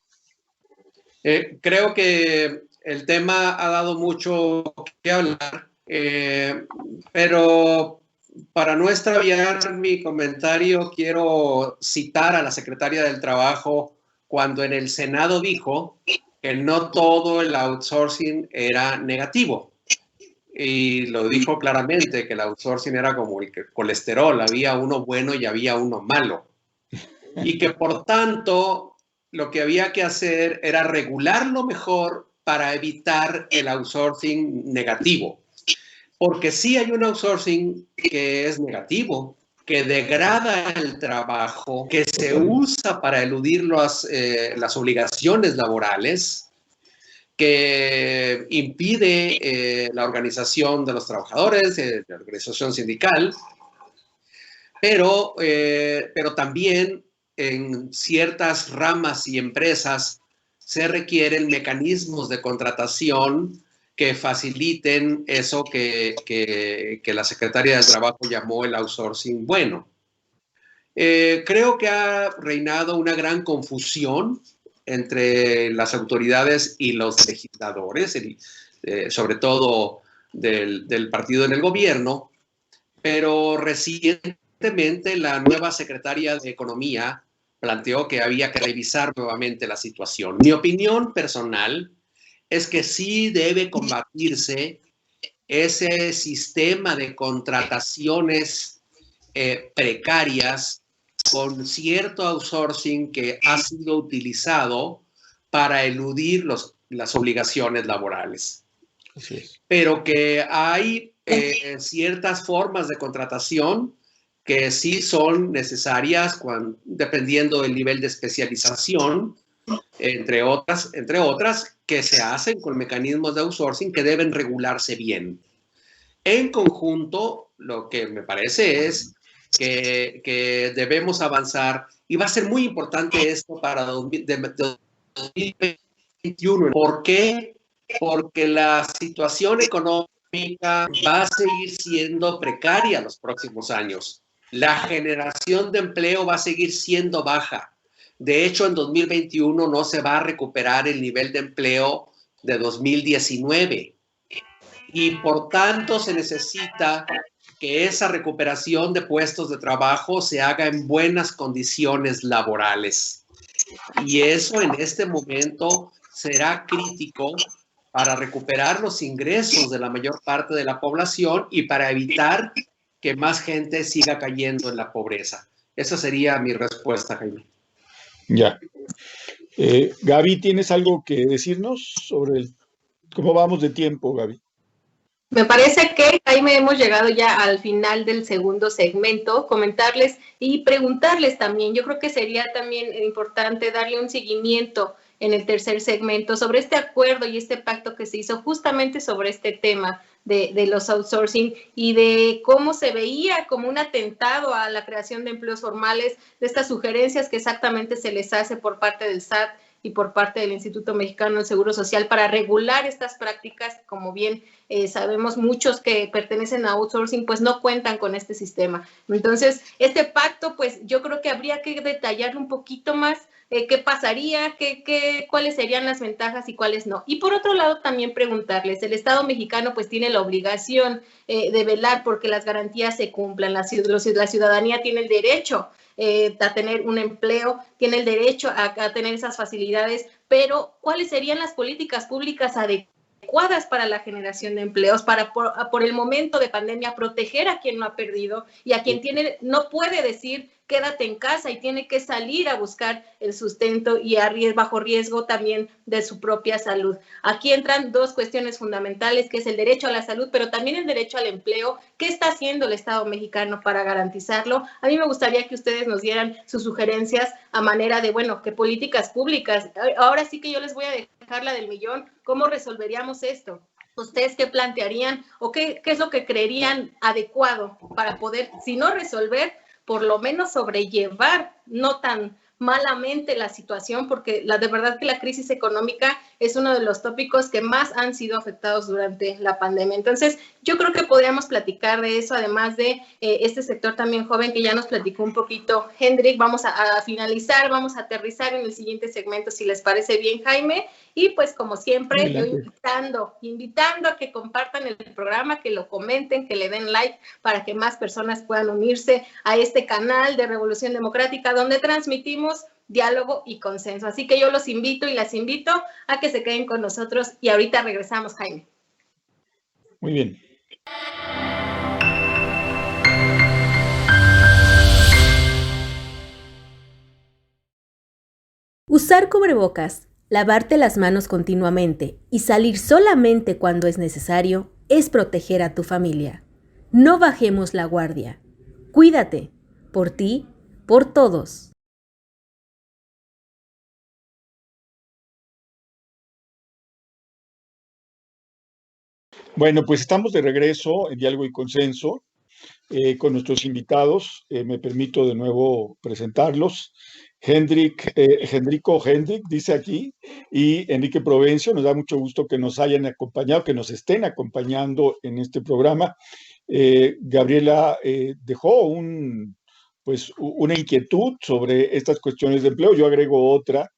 S3: Creo que el tema ha dado mucho que hablar, pero para no extraviar mi comentario, quiero citar a la secretaria del Trabajo cuando en el Senado dijo que no todo el outsourcing era negativo. Y lo dijo claramente, que el outsourcing era como el colesterol, había uno bueno y había uno malo. Y que por tanto lo que había que hacer era regularlo mejor para evitar el outsourcing negativo. Porque sí hay un outsourcing que es negativo, que degrada el trabajo, que se usa para eludir las obligaciones laborales, que impide la organización de los trabajadores, la organización sindical, pero también en ciertas ramas y empresas se requieren mecanismos de contratación que faciliten eso que la Secretaría del Trabajo llamó el outsourcing bueno. Creo que ha reinado una gran confusión entre las autoridades y los legisladores, sobre todo del partido en el gobierno, pero recientemente la nueva secretaria de Economía planteó que había que revisar nuevamente la situación. Mi opinión personal es que sí debe combatirse ese sistema de contrataciones precarias con cierto outsourcing que ha sido utilizado para eludir las obligaciones laborales.
S2: Así es.
S3: Pero que hay ciertas formas de contratación que sí son necesarias dependiendo del nivel de especialización, entre otras, que se hacen con mecanismos de outsourcing que deben regularse bien. En conjunto, lo que me parece es que debemos avanzar, y va a ser muy importante esto para 2021. ¿Por qué? Porque la situación económica va a seguir siendo precaria los próximos años. La generación de empleo va a seguir siendo baja. De hecho, en 2021 no se va a recuperar el nivel de empleo de 2019. Y por tanto se necesita que esa recuperación de puestos de trabajo se haga en buenas condiciones laborales. Y eso en este momento será crítico para recuperar los ingresos de la mayor parte de la población y para evitar que más gente siga cayendo en la pobreza. Esa sería mi respuesta, Jaime.
S2: Ya. Gaby, ¿tienes algo que decirnos sobre cómo vamos de tiempo, Gaby?
S1: Me parece que, Jaime, hemos llegado ya al final del segundo segmento. Comentarles y preguntarles también, yo creo que sería también importante darle un seguimiento en el tercer segmento sobre este acuerdo y este pacto que se hizo justamente sobre este tema de los outsourcing y de cómo se veía como un atentado a la creación de empleos formales, de estas sugerencias que exactamente se les hace por parte del SAT y por parte del Instituto Mexicano del Seguro Social para regular estas prácticas. Como bien sabemos, muchos que pertenecen a outsourcing pues no cuentan con este sistema. Entonces, este pacto pues yo creo que habría que detallarlo un poquito más, qué pasaría, cuáles serían las ventajas y cuáles no. Y por otro lado también preguntarles, el Estado mexicano pues tiene la obligación de velar porque las garantías se cumplan, la ciudadanía tiene el derecho a tener un empleo, tiene el derecho a tener esas facilidades, pero ¿cuáles serían las políticas públicas adecuadas para la generación de empleos, para por el momento de pandemia proteger a quien no ha perdido y a quien no puede decir quédate en casa y tiene que salir a buscar el sustento y bajo riesgo también de su propia salud? Aquí entran dos cuestiones fundamentales, que es el derecho a la salud, pero también el derecho al empleo. ¿Qué está haciendo el Estado mexicano para garantizarlo? A mí me gustaría que ustedes nos dieran sus sugerencias a manera de, bueno, qué políticas públicas. Ahora sí que yo les voy a dejar la del millón. ¿Cómo resolveríamos esto? ¿Ustedes qué plantearían o qué es lo que creerían adecuado para poder, si no resolver, por lo menos sobrellevar no tan malamente la situación? Porque de verdad que la crisis económica es uno de los tópicos que más han sido afectados durante la pandemia. Entonces, yo creo que podríamos platicar de eso, además de este sector también joven que ya nos platicó un poquito Hendrik. Vamos a finalizar, vamos a aterrizar en el siguiente segmento, si les parece bien, Jaime. Y pues, como siempre, yo invitando a que compartan el programa, que lo comenten, que le den like para que más personas puedan unirse a este canal de Revolución Democrática, donde transmitimos diálogo y consenso. Así que yo los invito y las invito a que se queden con nosotros y ahorita regresamos, Jaime.
S2: Muy bien.
S5: Usar cubrebocas, lavarte las manos continuamente y salir solamente cuando es necesario es proteger a tu familia. No bajemos la guardia. Cuídate, por ti, por todos.
S2: Bueno, pues estamos de regreso en Diálogo y Consenso con nuestros invitados. Me permito de nuevo presentarlos. Henrico Hendrik dice aquí, y Enrique Provencio. Nos da mucho gusto que nos hayan acompañado, que nos estén acompañando en este programa. Gabriela dejó una inquietud sobre estas cuestiones de empleo. Yo agrego otra.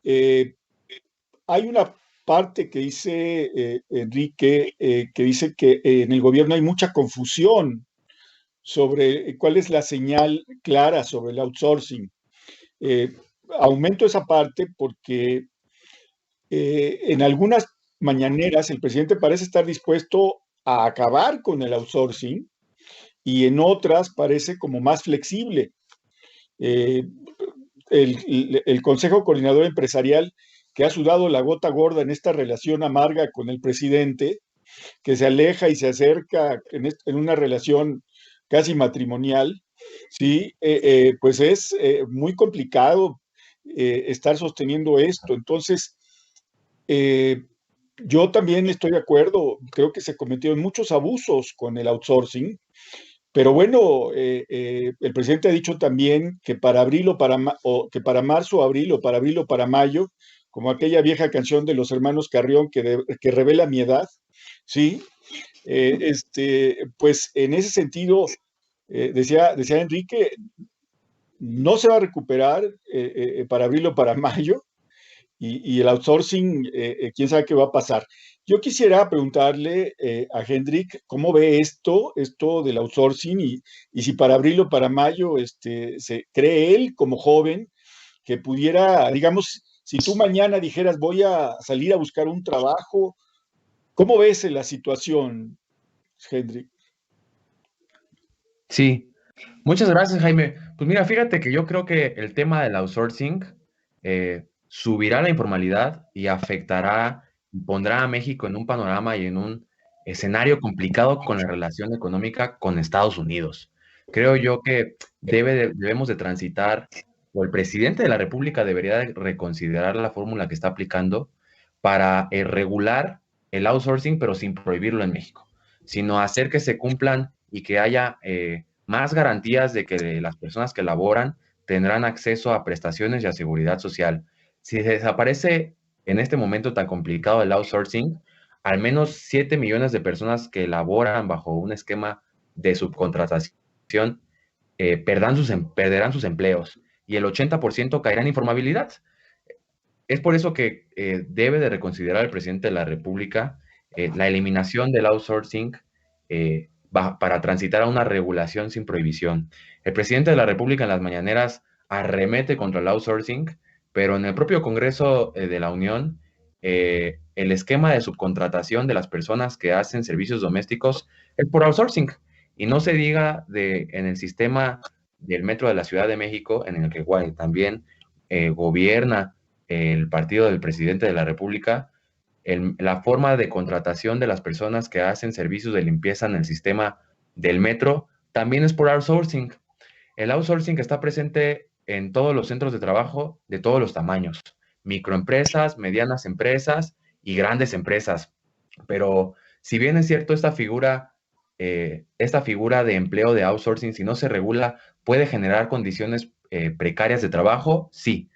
S2: Hay una parte que dice Enrique, que dice que en el gobierno hay mucha confusión sobre cuál es la señal clara sobre el outsourcing. Aumento esa parte porque en algunas mañaneras el presidente parece estar dispuesto a acabar con el outsourcing y en otras parece como más flexible. El Consejo Coordinador Empresarial, que ha sudado la gota gorda en esta relación amarga con el presidente, que se aleja y se acerca en una relación casi matrimonial, ¿sí? Pues es muy complicado estar sosteniendo esto. Entonces, yo también estoy de acuerdo, creo que se cometieron muchos abusos con el outsourcing, pero bueno, el presidente ha dicho también que para que para marzo, abril, o para abril o para mayo, como aquella vieja canción de los hermanos Carrión que revela mi edad, ¿sí? Pues en ese sentido, decía Enrique, no se va a recuperar para abril o para mayo, y el outsourcing, quién sabe qué va a pasar. Yo quisiera preguntarle a Hendrik cómo ve esto del outsourcing y si para abril o para mayo se cree él como joven que pudiera, digamos, si tú mañana dijeras voy a salir a buscar un trabajo, ¿cómo ves la situación, Hendrik?
S4: Sí, muchas gracias, Jaime. Pues mira, fíjate que yo creo que el tema del outsourcing subirá la informalidad y afectará, pondrá a México en un panorama y en un escenario complicado con la relación económica con Estados Unidos. Creo yo que debemos de transitar, o el presidente de la República debería de reconsiderar la fórmula que está aplicando para regular el outsourcing, pero sin prohibirlo en México, sino hacer que se cumplan y que haya más garantías de que las personas que laboran tendrán acceso a prestaciones y a seguridad social. Si se desaparece en este momento tan complicado el outsourcing, al menos 7 millones de personas que laboran bajo un esquema de subcontratación perderán sus empleos y el 80% caerá en informabilidad. Es por eso que debe de reconsiderar el presidente de la República la eliminación del outsourcing para transitar a una regulación sin prohibición. El presidente de la República en las mañaneras arremete contra el outsourcing, pero en el propio Congreso de la Unión, el esquema de subcontratación de las personas que hacen servicios domésticos es por outsourcing. Y no se diga en el sistema del Metro de la Ciudad de México, en el que también gobierna el partido del presidente de la República, la forma de contratación de las personas que hacen servicios de limpieza en el sistema del metro también es por outsourcing. El outsourcing está presente en todos los centros de trabajo de todos los tamaños, microempresas, medianas empresas y grandes empresas. Pero si bien es cierto, esta figura de empleo de outsourcing, si no se regula, puede generar condiciones precarias de trabajo, sí,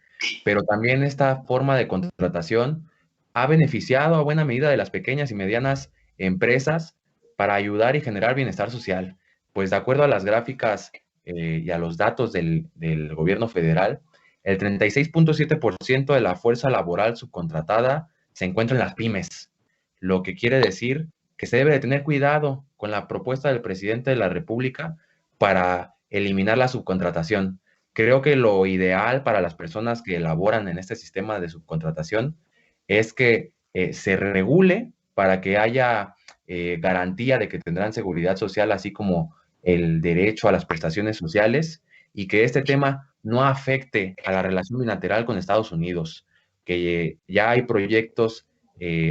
S4: pero también esta forma de contratación ha beneficiado a buena medida de las pequeñas y medianas empresas para ayudar y generar bienestar social. Pues de acuerdo a las gráficas y a los datos del gobierno federal, el 36.7% de la fuerza laboral subcontratada se encuentra en las pymes, lo que quiere decir que se debe de tener cuidado con la propuesta del presidente de la República para eliminar la subcontratación. Creo que lo ideal para las personas que elaboran en este sistema de subcontratación es que se regule para que haya garantía de que tendrán seguridad social, así como el derecho a las prestaciones sociales, y que este tema no afecte a la relación bilateral con Estados Unidos, que ya hay proyectos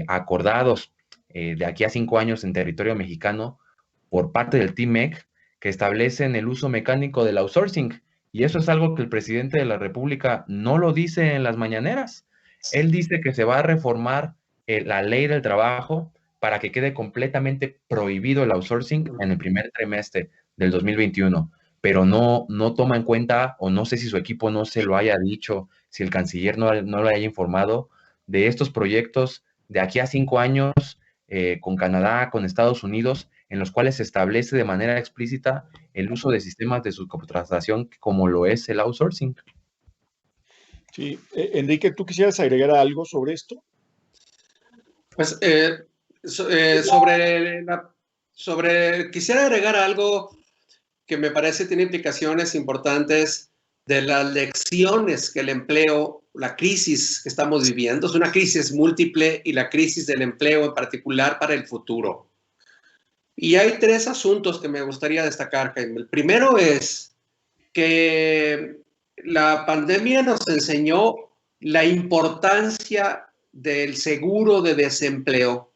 S4: acordados de aquí a 5 años en territorio mexicano por parte del TMEC que establecen el uso mecánico del outsourcing, y eso es algo que el presidente de la República no lo dice en las mañaneras. Él dice que se va a reformar la ley del trabajo para que quede completamente prohibido el outsourcing en el primer trimestre del 2021, pero no toma en cuenta, o no sé si su equipo no se lo haya dicho, si el canciller no lo haya informado, de estos proyectos de aquí a 5 años con Canadá, con Estados Unidos, en los cuales se establece de manera explícita el uso de sistemas de subcontratación como lo es el outsourcing.
S2: Sí, Enrique, ¿tú quisieras agregar algo sobre esto?
S3: Pues quisiera agregar algo que me parece tiene implicaciones importantes de las lecciones que el empleo, la crisis que estamos viviendo, es una crisis múltiple y la crisis del empleo en particular para el futuro. Y hay 3 asuntos que me gustaría destacar, Jaime. El primero es que la pandemia nos enseñó la importancia del seguro de desempleo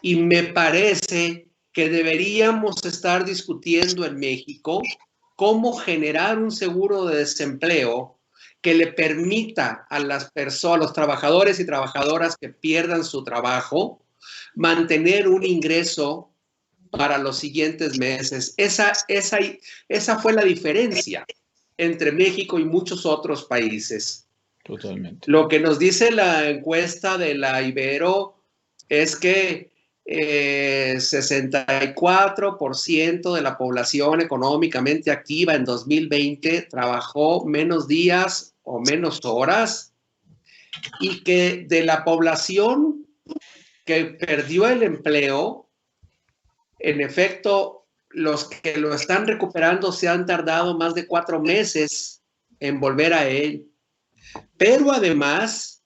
S3: y me parece que deberíamos estar discutiendo en México cómo generar un seguro de desempleo que le permita a las personas, a los trabajadores y trabajadoras que pierdan su trabajo, mantener un ingreso para los siguientes meses. Esa fue la diferencia entre México y muchos otros países.
S2: Totalmente.
S3: Lo que nos dice la encuesta de la Ibero es que 64% de la población económicamente activa en 2020 trabajó menos días o menos horas y que de la población que perdió el empleo, en efecto, los que lo están recuperando se han tardado más de 4 meses en volver a él. Pero además,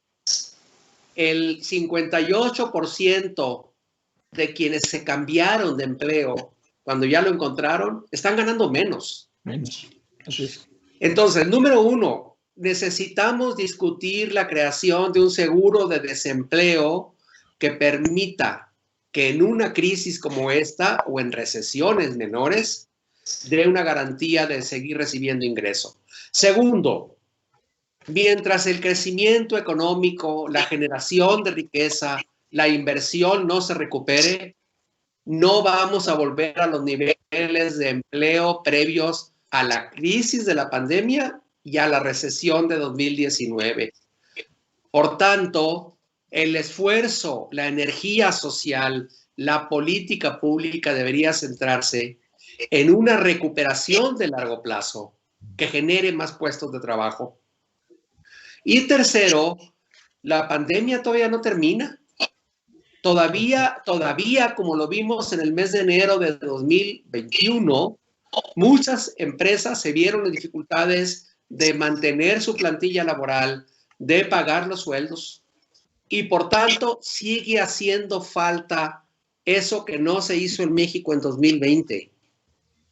S3: el 58% de quienes se cambiaron de empleo cuando ya lo encontraron, están ganando menos.
S2: Así es.
S3: Entonces, número 1, necesitamos discutir la creación de un seguro de desempleo que permita que en una crisis como esta o en recesiones menores dé una garantía de seguir recibiendo ingreso. Segundo, mientras el crecimiento económico, la generación de riqueza, la inversión no se recupere, no vamos a volver a los niveles de empleo previos a la crisis de la pandemia y a la recesión de 2019. Por tanto, el esfuerzo, la energía social, la política pública debería centrarse en una recuperación de largo plazo que genere más puestos de trabajo. Y tercero, la pandemia todavía no termina. Todavía, como lo vimos en el mes de enero de 2021, muchas empresas se vieron en dificultades de mantener su plantilla laboral, de pagar los sueldos. Y por tanto, sigue haciendo falta eso que no se hizo en México en 2020.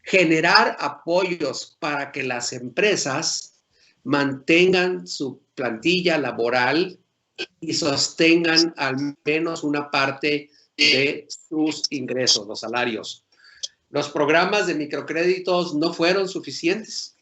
S3: Generar apoyos para que las empresas mantengan su plantilla laboral y sostengan al menos una parte de sus ingresos, los salarios. Los programas de microcréditos no fueron suficientes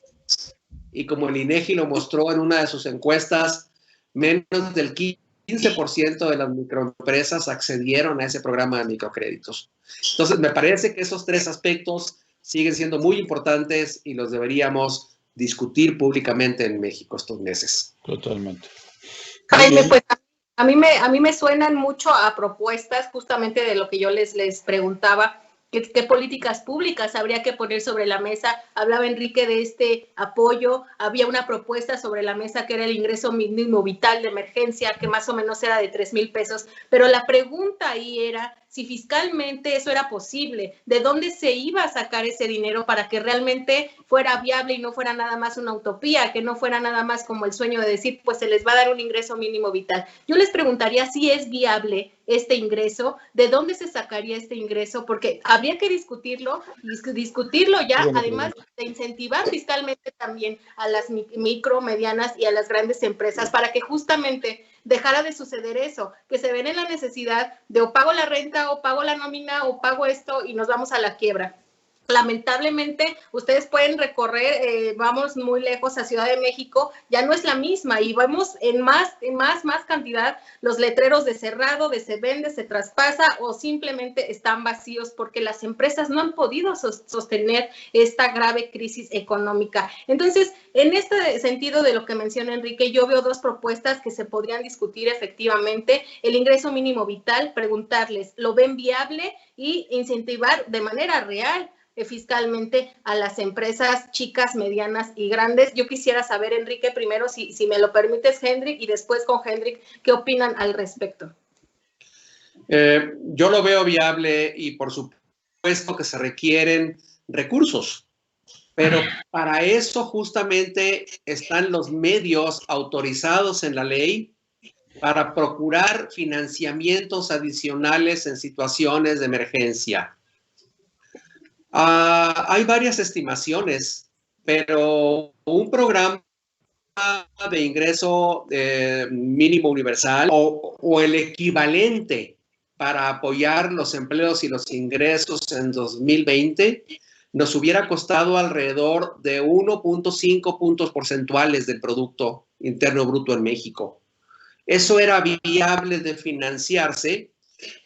S3: y como el INEGI lo mostró en una de sus encuestas, menos del 15% de las microempresas accedieron a ese programa de microcréditos. Entonces, me parece que esos 3 aspectos siguen siendo muy importantes y los deberíamos discutir públicamente en México estos meses.
S2: Totalmente.
S1: Jaime, pues a mí me suenan mucho a propuestas justamente de lo que yo les preguntaba. ¿Qué políticas públicas habría que poner sobre la mesa? Hablaba Enrique de este apoyo, había una propuesta sobre la mesa que era el ingreso mínimo vital de emergencia, que más o menos era de 3,000 pesos, pero la pregunta ahí era si fiscalmente eso era posible, de dónde se iba a sacar ese dinero para que realmente fuera viable y no fuera nada más una utopía, que no fuera nada más como el sueño de decir, pues se les va a dar un ingreso mínimo vital. Yo les preguntaría si es viable este ingreso, de dónde se sacaría este ingreso, porque habría que discutirlo ya, además de incentivar fiscalmente también a las micro, medianas y a las grandes empresas para que justamente dejara de suceder eso, que se ven en la necesidad de o pago la renta o pago la nómina o pago esto y nos vamos a la quiebra. Lamentablemente, ustedes pueden recorrer, vamos muy lejos a Ciudad de México, ya no es la misma y vemos en más cantidad los letreros de cerrado, de se vende, se traspasa o simplemente están vacíos porque las empresas no han podido sostener esta grave crisis económica. Entonces, en este sentido de lo que menciona Enrique, yo veo 2 propuestas que se podrían discutir efectivamente. El ingreso mínimo vital, preguntarles, ¿lo ven viable? Y incentivar de manera real fiscalmente a las empresas chicas, medianas y grandes. Yo quisiera saber, Enrique, primero, si me lo permites, Hendrik, y después con Hendrik, ¿qué opinan al respecto?
S3: Yo lo veo viable y por supuesto que se requieren recursos, pero para eso justamente están los medios autorizados en la ley para procurar financiamientos adicionales en situaciones de emergencia. Hay varias estimaciones, pero un programa de ingreso mínimo universal o el equivalente para apoyar los empleos y los ingresos en 2020 nos hubiera costado alrededor de 1.5 puntos porcentuales del Producto Interno Bruto en México. Eso era viable de financiarse,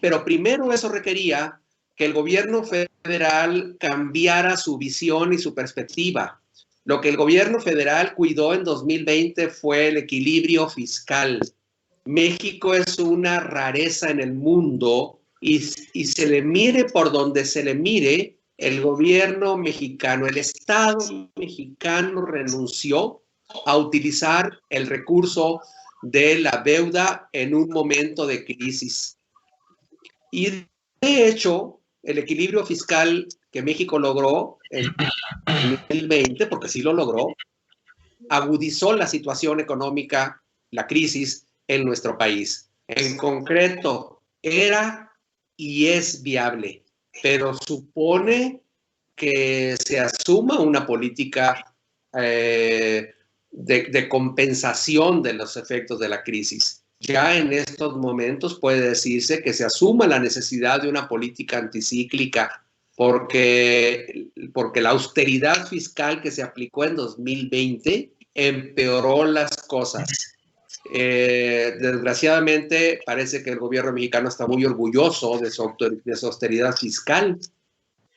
S3: pero primero eso requería que el gobierno federal cambiara su visión y su perspectiva. Lo que el gobierno federal cuidó en 2020 fue el equilibrio fiscal. México es una rareza en el mundo y se le mire por donde se le mire, el gobierno mexicano, el Estado mexicano renunció a utilizar el recurso de la deuda en un momento de crisis. Y de hecho, el equilibrio fiscal que México logró en 2020, porque sí lo logró, agudizó la situación económica, la crisis en nuestro país. En concreto, era y es viable, pero supone que se asuma una política de compensación de los efectos de la crisis. Ya en estos momentos puede decirse que se asuma la necesidad de una política anticíclica porque la austeridad fiscal que se aplicó en 2020 empeoró las cosas. Desgraciadamente, parece que el gobierno mexicano está muy orgulloso de su austeridad fiscal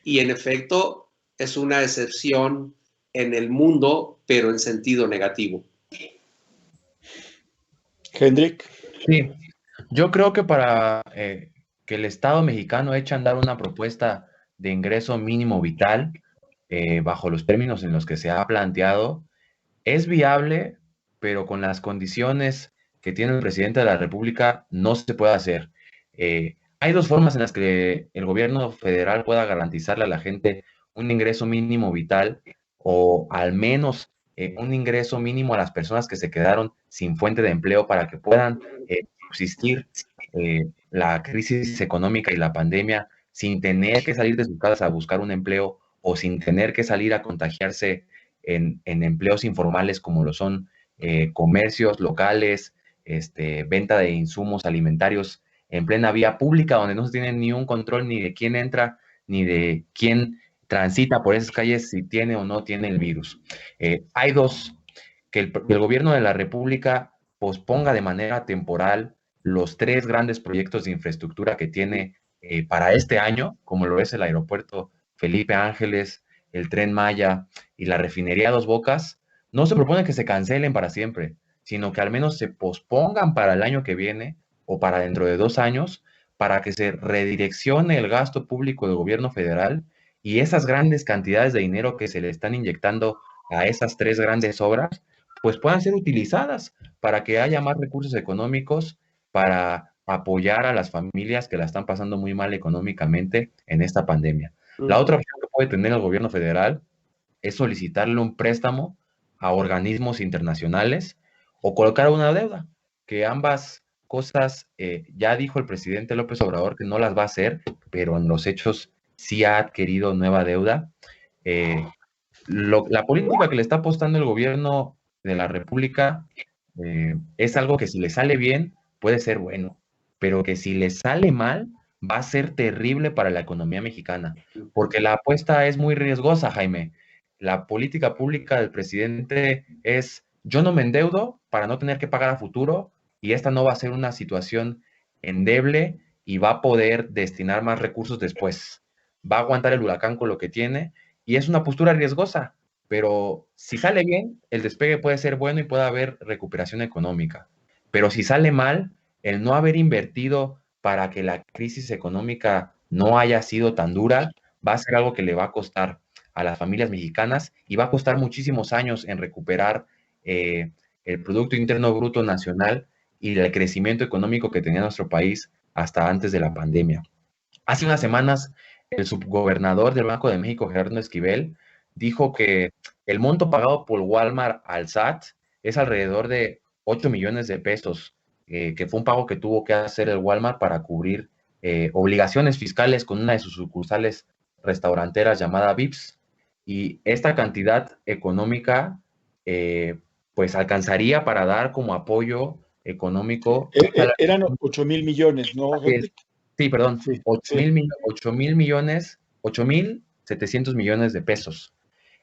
S3: y, en efecto, es una excepción en el mundo, pero en sentido negativo.
S2: Hendrik.
S4: Sí, yo creo que para que el Estado mexicano eche a andar una propuesta de ingreso mínimo vital bajo los términos en los que se ha planteado, es viable, pero con las condiciones que tiene el presidente de la República no se puede hacer. Hay dos formas en las que el gobierno federal pueda garantizarle a la gente un ingreso mínimo vital o al menos un ingreso mínimo a las personas que se quedaron sin fuente de empleo para que puedan subsistir la crisis económica y la pandemia sin tener que salir de sus casas a buscar un empleo o sin tener que salir a contagiarse en empleos informales como lo son comercios locales, venta de insumos alimentarios en plena vía pública, donde no se tiene ni un control ni de quién entra, ni de quién transita por esas calles, si tiene o no tiene el virus. Hay dos, que el gobierno de la República posponga de manera temporal los 3 grandes proyectos de infraestructura que tiene para este año, como lo es el aeropuerto Felipe Ángeles, el Tren Maya y la refinería Dos Bocas. No se propone que se cancelen para siempre, sino que al menos se pospongan para el año que viene o para dentro de 2 años, para que se redireccione el gasto público del gobierno federal y esas grandes cantidades de dinero que se le están inyectando a esas 3 grandes obras, pues puedan ser utilizadas para que haya más recursos económicos para apoyar a las familias que la están pasando muy mal económicamente en esta pandemia. La otra opción que puede tener el gobierno federal es solicitarle un préstamo a organismos internacionales o colocar una deuda, que ambas cosas ya dijo el presidente López Obrador que no las va a hacer, pero en los hechos sí ha adquirido nueva deuda. La política que le está apostando el gobierno de la República es algo que si le sale bien puede ser bueno, pero que si le sale mal va a ser terrible para la economía mexicana, porque la apuesta es muy riesgosa, Jaime. La política pública del presidente es: yo no me endeudo para no tener que pagar a futuro, y esta no va a ser una situación endeble y va a poder destinar más recursos después. Va a aguantar el huracán con lo que tiene, y es una postura riesgosa, pero si sale bien, el despegue puede ser bueno y puede haber recuperación económica. Pero si sale mal, el no haber invertido para que la crisis económica no haya sido tan dura, va a ser algo que le va a costar a las familias mexicanas y va a costar muchísimos años en recuperar el Producto Interno Bruto Nacional y el crecimiento económico que tenía nuestro país hasta antes de la pandemia. Hace unas semanas, el subgobernador del Banco de México, Gerardo Esquivel, dijo que el monto pagado por Walmart al SAT es alrededor de 8 millones de pesos, que fue un pago que tuvo que hacer el Walmart para cubrir obligaciones fiscales con una de sus sucursales restauranteras llamada Vips. Y esta cantidad económica pues alcanzaría para dar como apoyo económico.
S2: Eran 8,000 millones, ¿no?
S4: Sí, perdón, sí, 8,700 millones de pesos.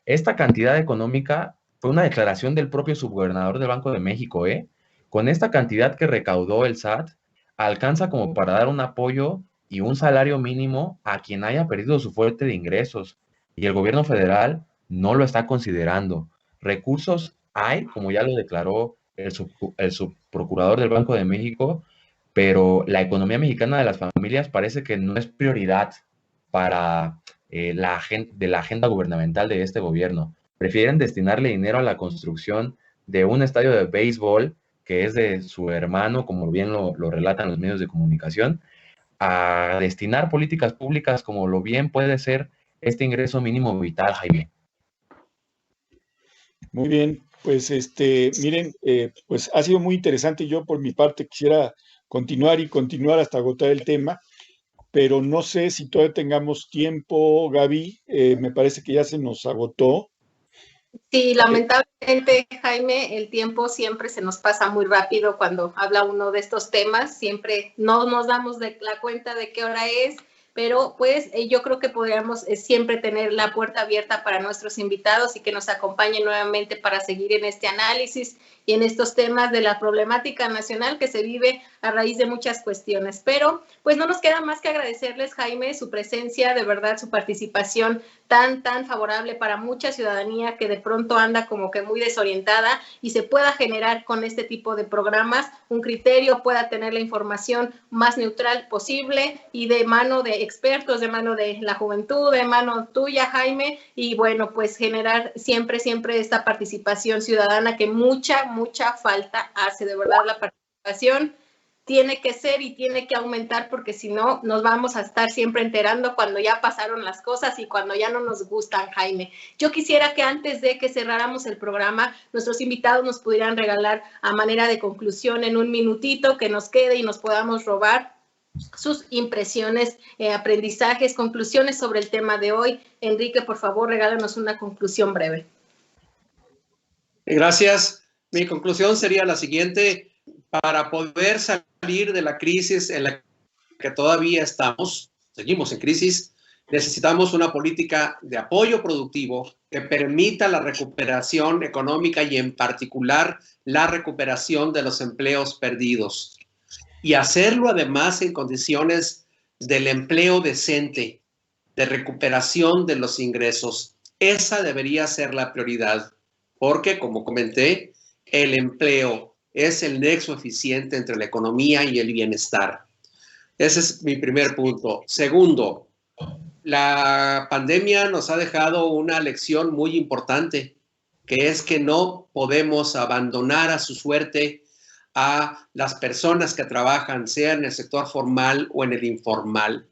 S4: Esta cantidad económica fue una declaración del propio subgobernador del Banco de México, ¿eh? Con esta cantidad que recaudó el SAT, alcanza como para dar un apoyo y un salario mínimo a quien haya perdido su fuente de ingresos. Y el gobierno federal no lo está considerando. Recursos hay, como ya lo declaró el subprocurador del Banco de México, pero la economía mexicana de las familias parece que no es prioridad para la agenda gubernamental de este gobierno. Prefieren destinarle dinero a la construcción de un estadio de béisbol que es de su hermano, como bien lo relatan los medios de comunicación, a destinar políticas públicas como lo bien puede ser este ingreso mínimo vital, Jaime.
S2: Muy bien, pues miren, pues ha sido muy interesante. Yo por mi parte quisiera continuar y continuar hasta agotar el tema, pero no sé si todavía tengamos tiempo, Gaby. Me parece que ya se nos agotó.
S1: Sí, lamentablemente, Jaime, el tiempo siempre se nos pasa muy rápido cuando habla uno de estos temas. Siempre no nos damos la cuenta de qué hora es, pero pues yo creo que podríamos siempre tener la puerta abierta para nuestros invitados y que nos acompañen nuevamente para seguir en este análisis y en estos temas de la problemática nacional que se vive a raíz de muchas cuestiones. Pero pues no nos queda más que agradecerles, Jaime, su presencia, de verdad, su participación tan favorable para mucha ciudadanía que de pronto anda como que muy desorientada, y se pueda generar con este tipo de programas un criterio, pueda tener la información más neutral posible y de mano de expertos, de mano de la juventud, de mano tuya, Jaime, y bueno, pues generar siempre esta participación ciudadana que mucha falta hace. De verdad, la participación tiene que ser y tiene que aumentar, porque si no nos vamos a estar siempre enterando cuando ya pasaron las cosas y cuando ya no nos gustan, Jaime. Yo quisiera que antes de que cerráramos el programa, nuestros invitados nos pudieran regalar a manera de conclusión en un minutito que nos quede y nos podamos robar sus impresiones, aprendizajes, conclusiones sobre el tema de hoy. Enrique, por favor, regálanos una conclusión breve.
S3: Gracias. Mi conclusión sería la siguiente: para poder salir de la crisis en la que todavía seguimos en crisis, necesitamos una política de apoyo productivo que permita la recuperación económica y en particular la recuperación de los empleos perdidos. Y hacerlo además en condiciones del empleo decente, de recuperación de los ingresos. Esa debería ser la prioridad, porque, como comenté, el empleo es el nexo eficiente entre la economía y el bienestar. Ese es mi primer punto. Segundo, la pandemia nos ha dejado una lección muy importante, que es que no podemos abandonar a su suerte a las personas que trabajan, sea en el sector formal o en el informal,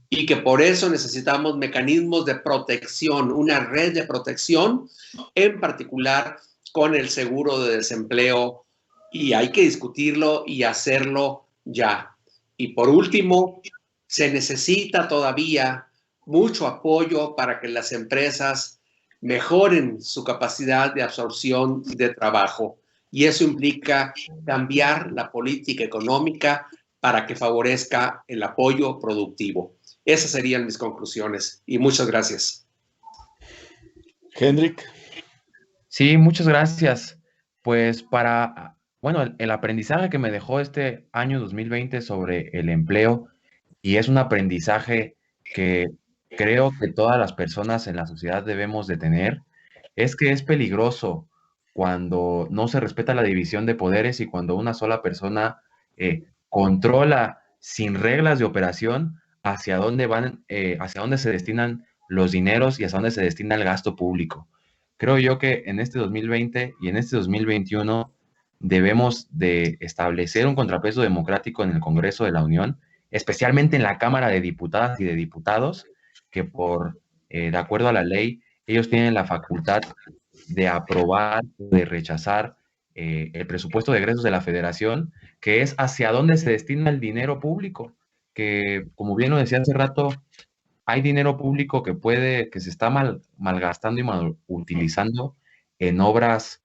S3: y que por eso necesitamos mecanismos de protección, una red de protección, en particular con el seguro de desempleo, y hay que discutirlo y hacerlo ya. Y por último, se necesita todavía mucho apoyo para que las empresas mejoren su capacidad de absorción de trabajo, y eso implica cambiar la política económica para que favorezca el apoyo productivo. Esas serían mis conclusiones y muchas gracias.
S2: Hendrik.
S4: Sí, muchas gracias. Pues el aprendizaje que me dejó este año 2020 sobre el empleo, y es un aprendizaje que creo que todas las personas en la sociedad debemos de tener, es que es peligroso cuando no se respeta la división de poderes y cuando una sola persona controla sin reglas de operación hacia dónde se destinan los dineros y hacia dónde se destina el gasto público. Creo yo que en este 2020 y en este 2021 debemos de establecer un contrapeso democrático en el Congreso de la Unión, especialmente en la Cámara de Diputadas y de Diputados, que de acuerdo a la ley, ellos tienen la facultad de aprobar, de rechazar el presupuesto de egresos de la Federación, que es hacia dónde se destina el dinero público, que como bien lo decía hace rato, hay dinero público que se está malgastando y mal utilizando en obras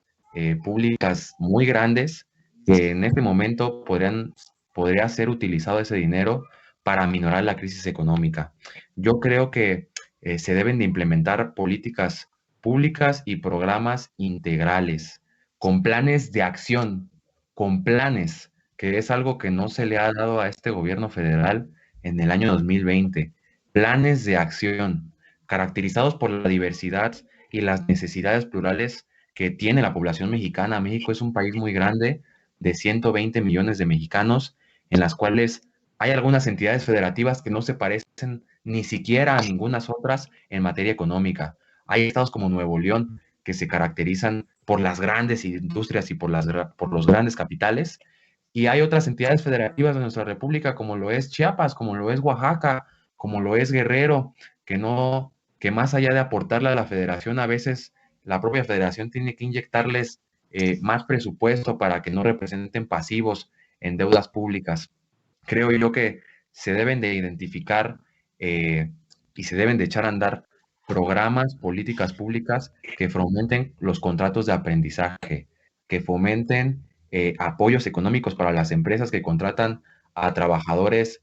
S4: públicas muy grandes, que en este momento podría ser utilizado ese dinero para aminorar la crisis económica. Yo creo que se deben de implementar políticas públicas y programas integrales, con planes de acción, con planes, que es algo que no se le ha dado a este gobierno federal en el año 2020. Planes de acción caracterizados por la diversidad y las necesidades plurales que tiene la población mexicana. México es un país muy grande, de 120 millones de mexicanos, en las cuales hay algunas entidades federativas que no se parecen ni siquiera a ninguna otras en materia económica. Hay estados como Nuevo León que se caracterizan por las grandes industrias y por los grandes capitales. Y hay otras entidades federativas de nuestra república, como lo es Chiapas, como lo es Oaxaca, como lo es Guerrero, que más allá de aportarle a la federación, a veces la propia federación tiene que inyectarles más presupuesto para que no representen pasivos en deudas públicas. Creo yo que se deben de identificar y se deben de echar a andar programas, políticas públicas que fomenten los contratos de aprendizaje, que fomenten apoyos económicos para las empresas que contratan a trabajadores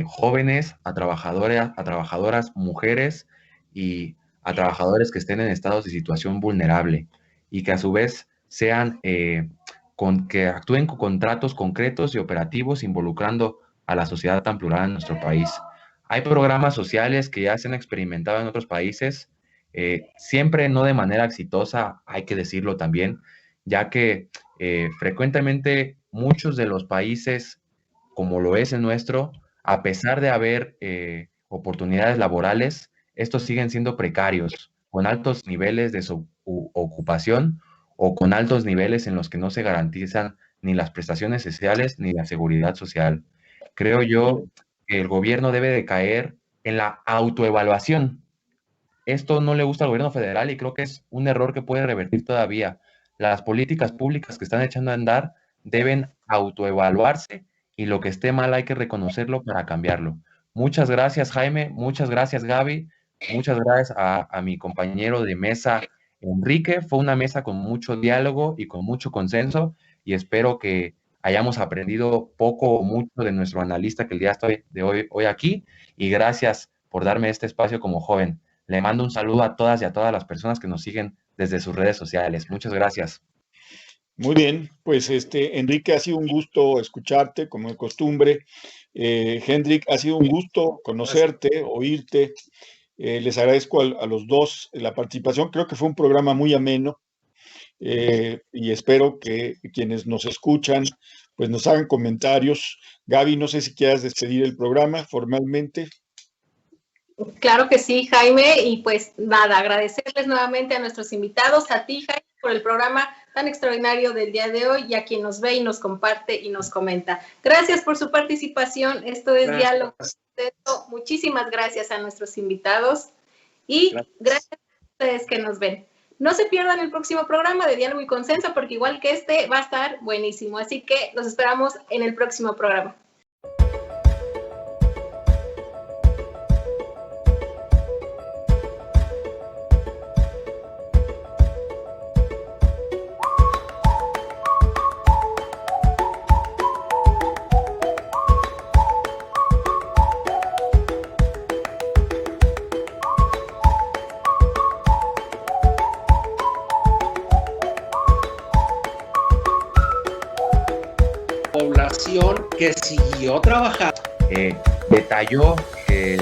S4: jóvenes, a trabajadoras mujeres y a trabajadores que estén en estados de situación vulnerable y que a su vez sean, que actúen con contratos concretos y operativos involucrando a la sociedad tan plural en nuestro país. Hay programas sociales que ya se han experimentado en otros países, siempre no de manera exitosa, hay que decirlo también, ya que frecuentemente muchos de los países, como lo es el nuestro, a pesar de haber oportunidades laborales, estos siguen siendo precarios, con altos niveles de ocupación o con altos niveles en los que no se garantizan ni las prestaciones sociales ni la seguridad social. Creo yo que el gobierno debe de caer en la autoevaluación. Esto no le gusta al gobierno federal y creo que es un error que puede revertir todavía. Las políticas públicas que están echando a andar deben autoevaluarse y lo que esté mal hay que reconocerlo para cambiarlo. Muchas gracias, Jaime. Muchas gracias, Gaby. Muchas gracias a mi compañero de mesa, Enrique. Fue una mesa con mucho diálogo y con mucho consenso y espero que hayamos aprendido poco o mucho de nuestro analista que el día de hoy aquí y gracias por darme este espacio como joven. Le mando un saludo a todas y a todas las personas que nos siguen desde sus redes sociales. Muchas gracias.
S2: Muy bien, pues Enrique, ha sido un gusto escucharte, como de costumbre. Hendrik, ha sido un gusto conocerte, oírte. Les agradezco a los dos la participación. Creo que fue un programa muy ameno y espero que quienes nos escuchan pues nos hagan comentarios. Gaby, no sé si quieras despedir el programa formalmente.
S1: Claro que sí, Jaime, y pues nada, agradecerles nuevamente a nuestros invitados, a ti, Jaime, por el programa tan extraordinario del día de hoy y a quien nos ve y nos comparte y nos comenta. Gracias por su participación, esto es Diálogo. Muchísimas gracias a nuestros invitados y gracias a ustedes que nos ven. No se pierdan el próximo programa de Diálogo y Consenso porque igual que este va a estar buenísimo, así que los esperamos en el próximo programa.
S3: Población que siguió trabajando.
S4: Detalló que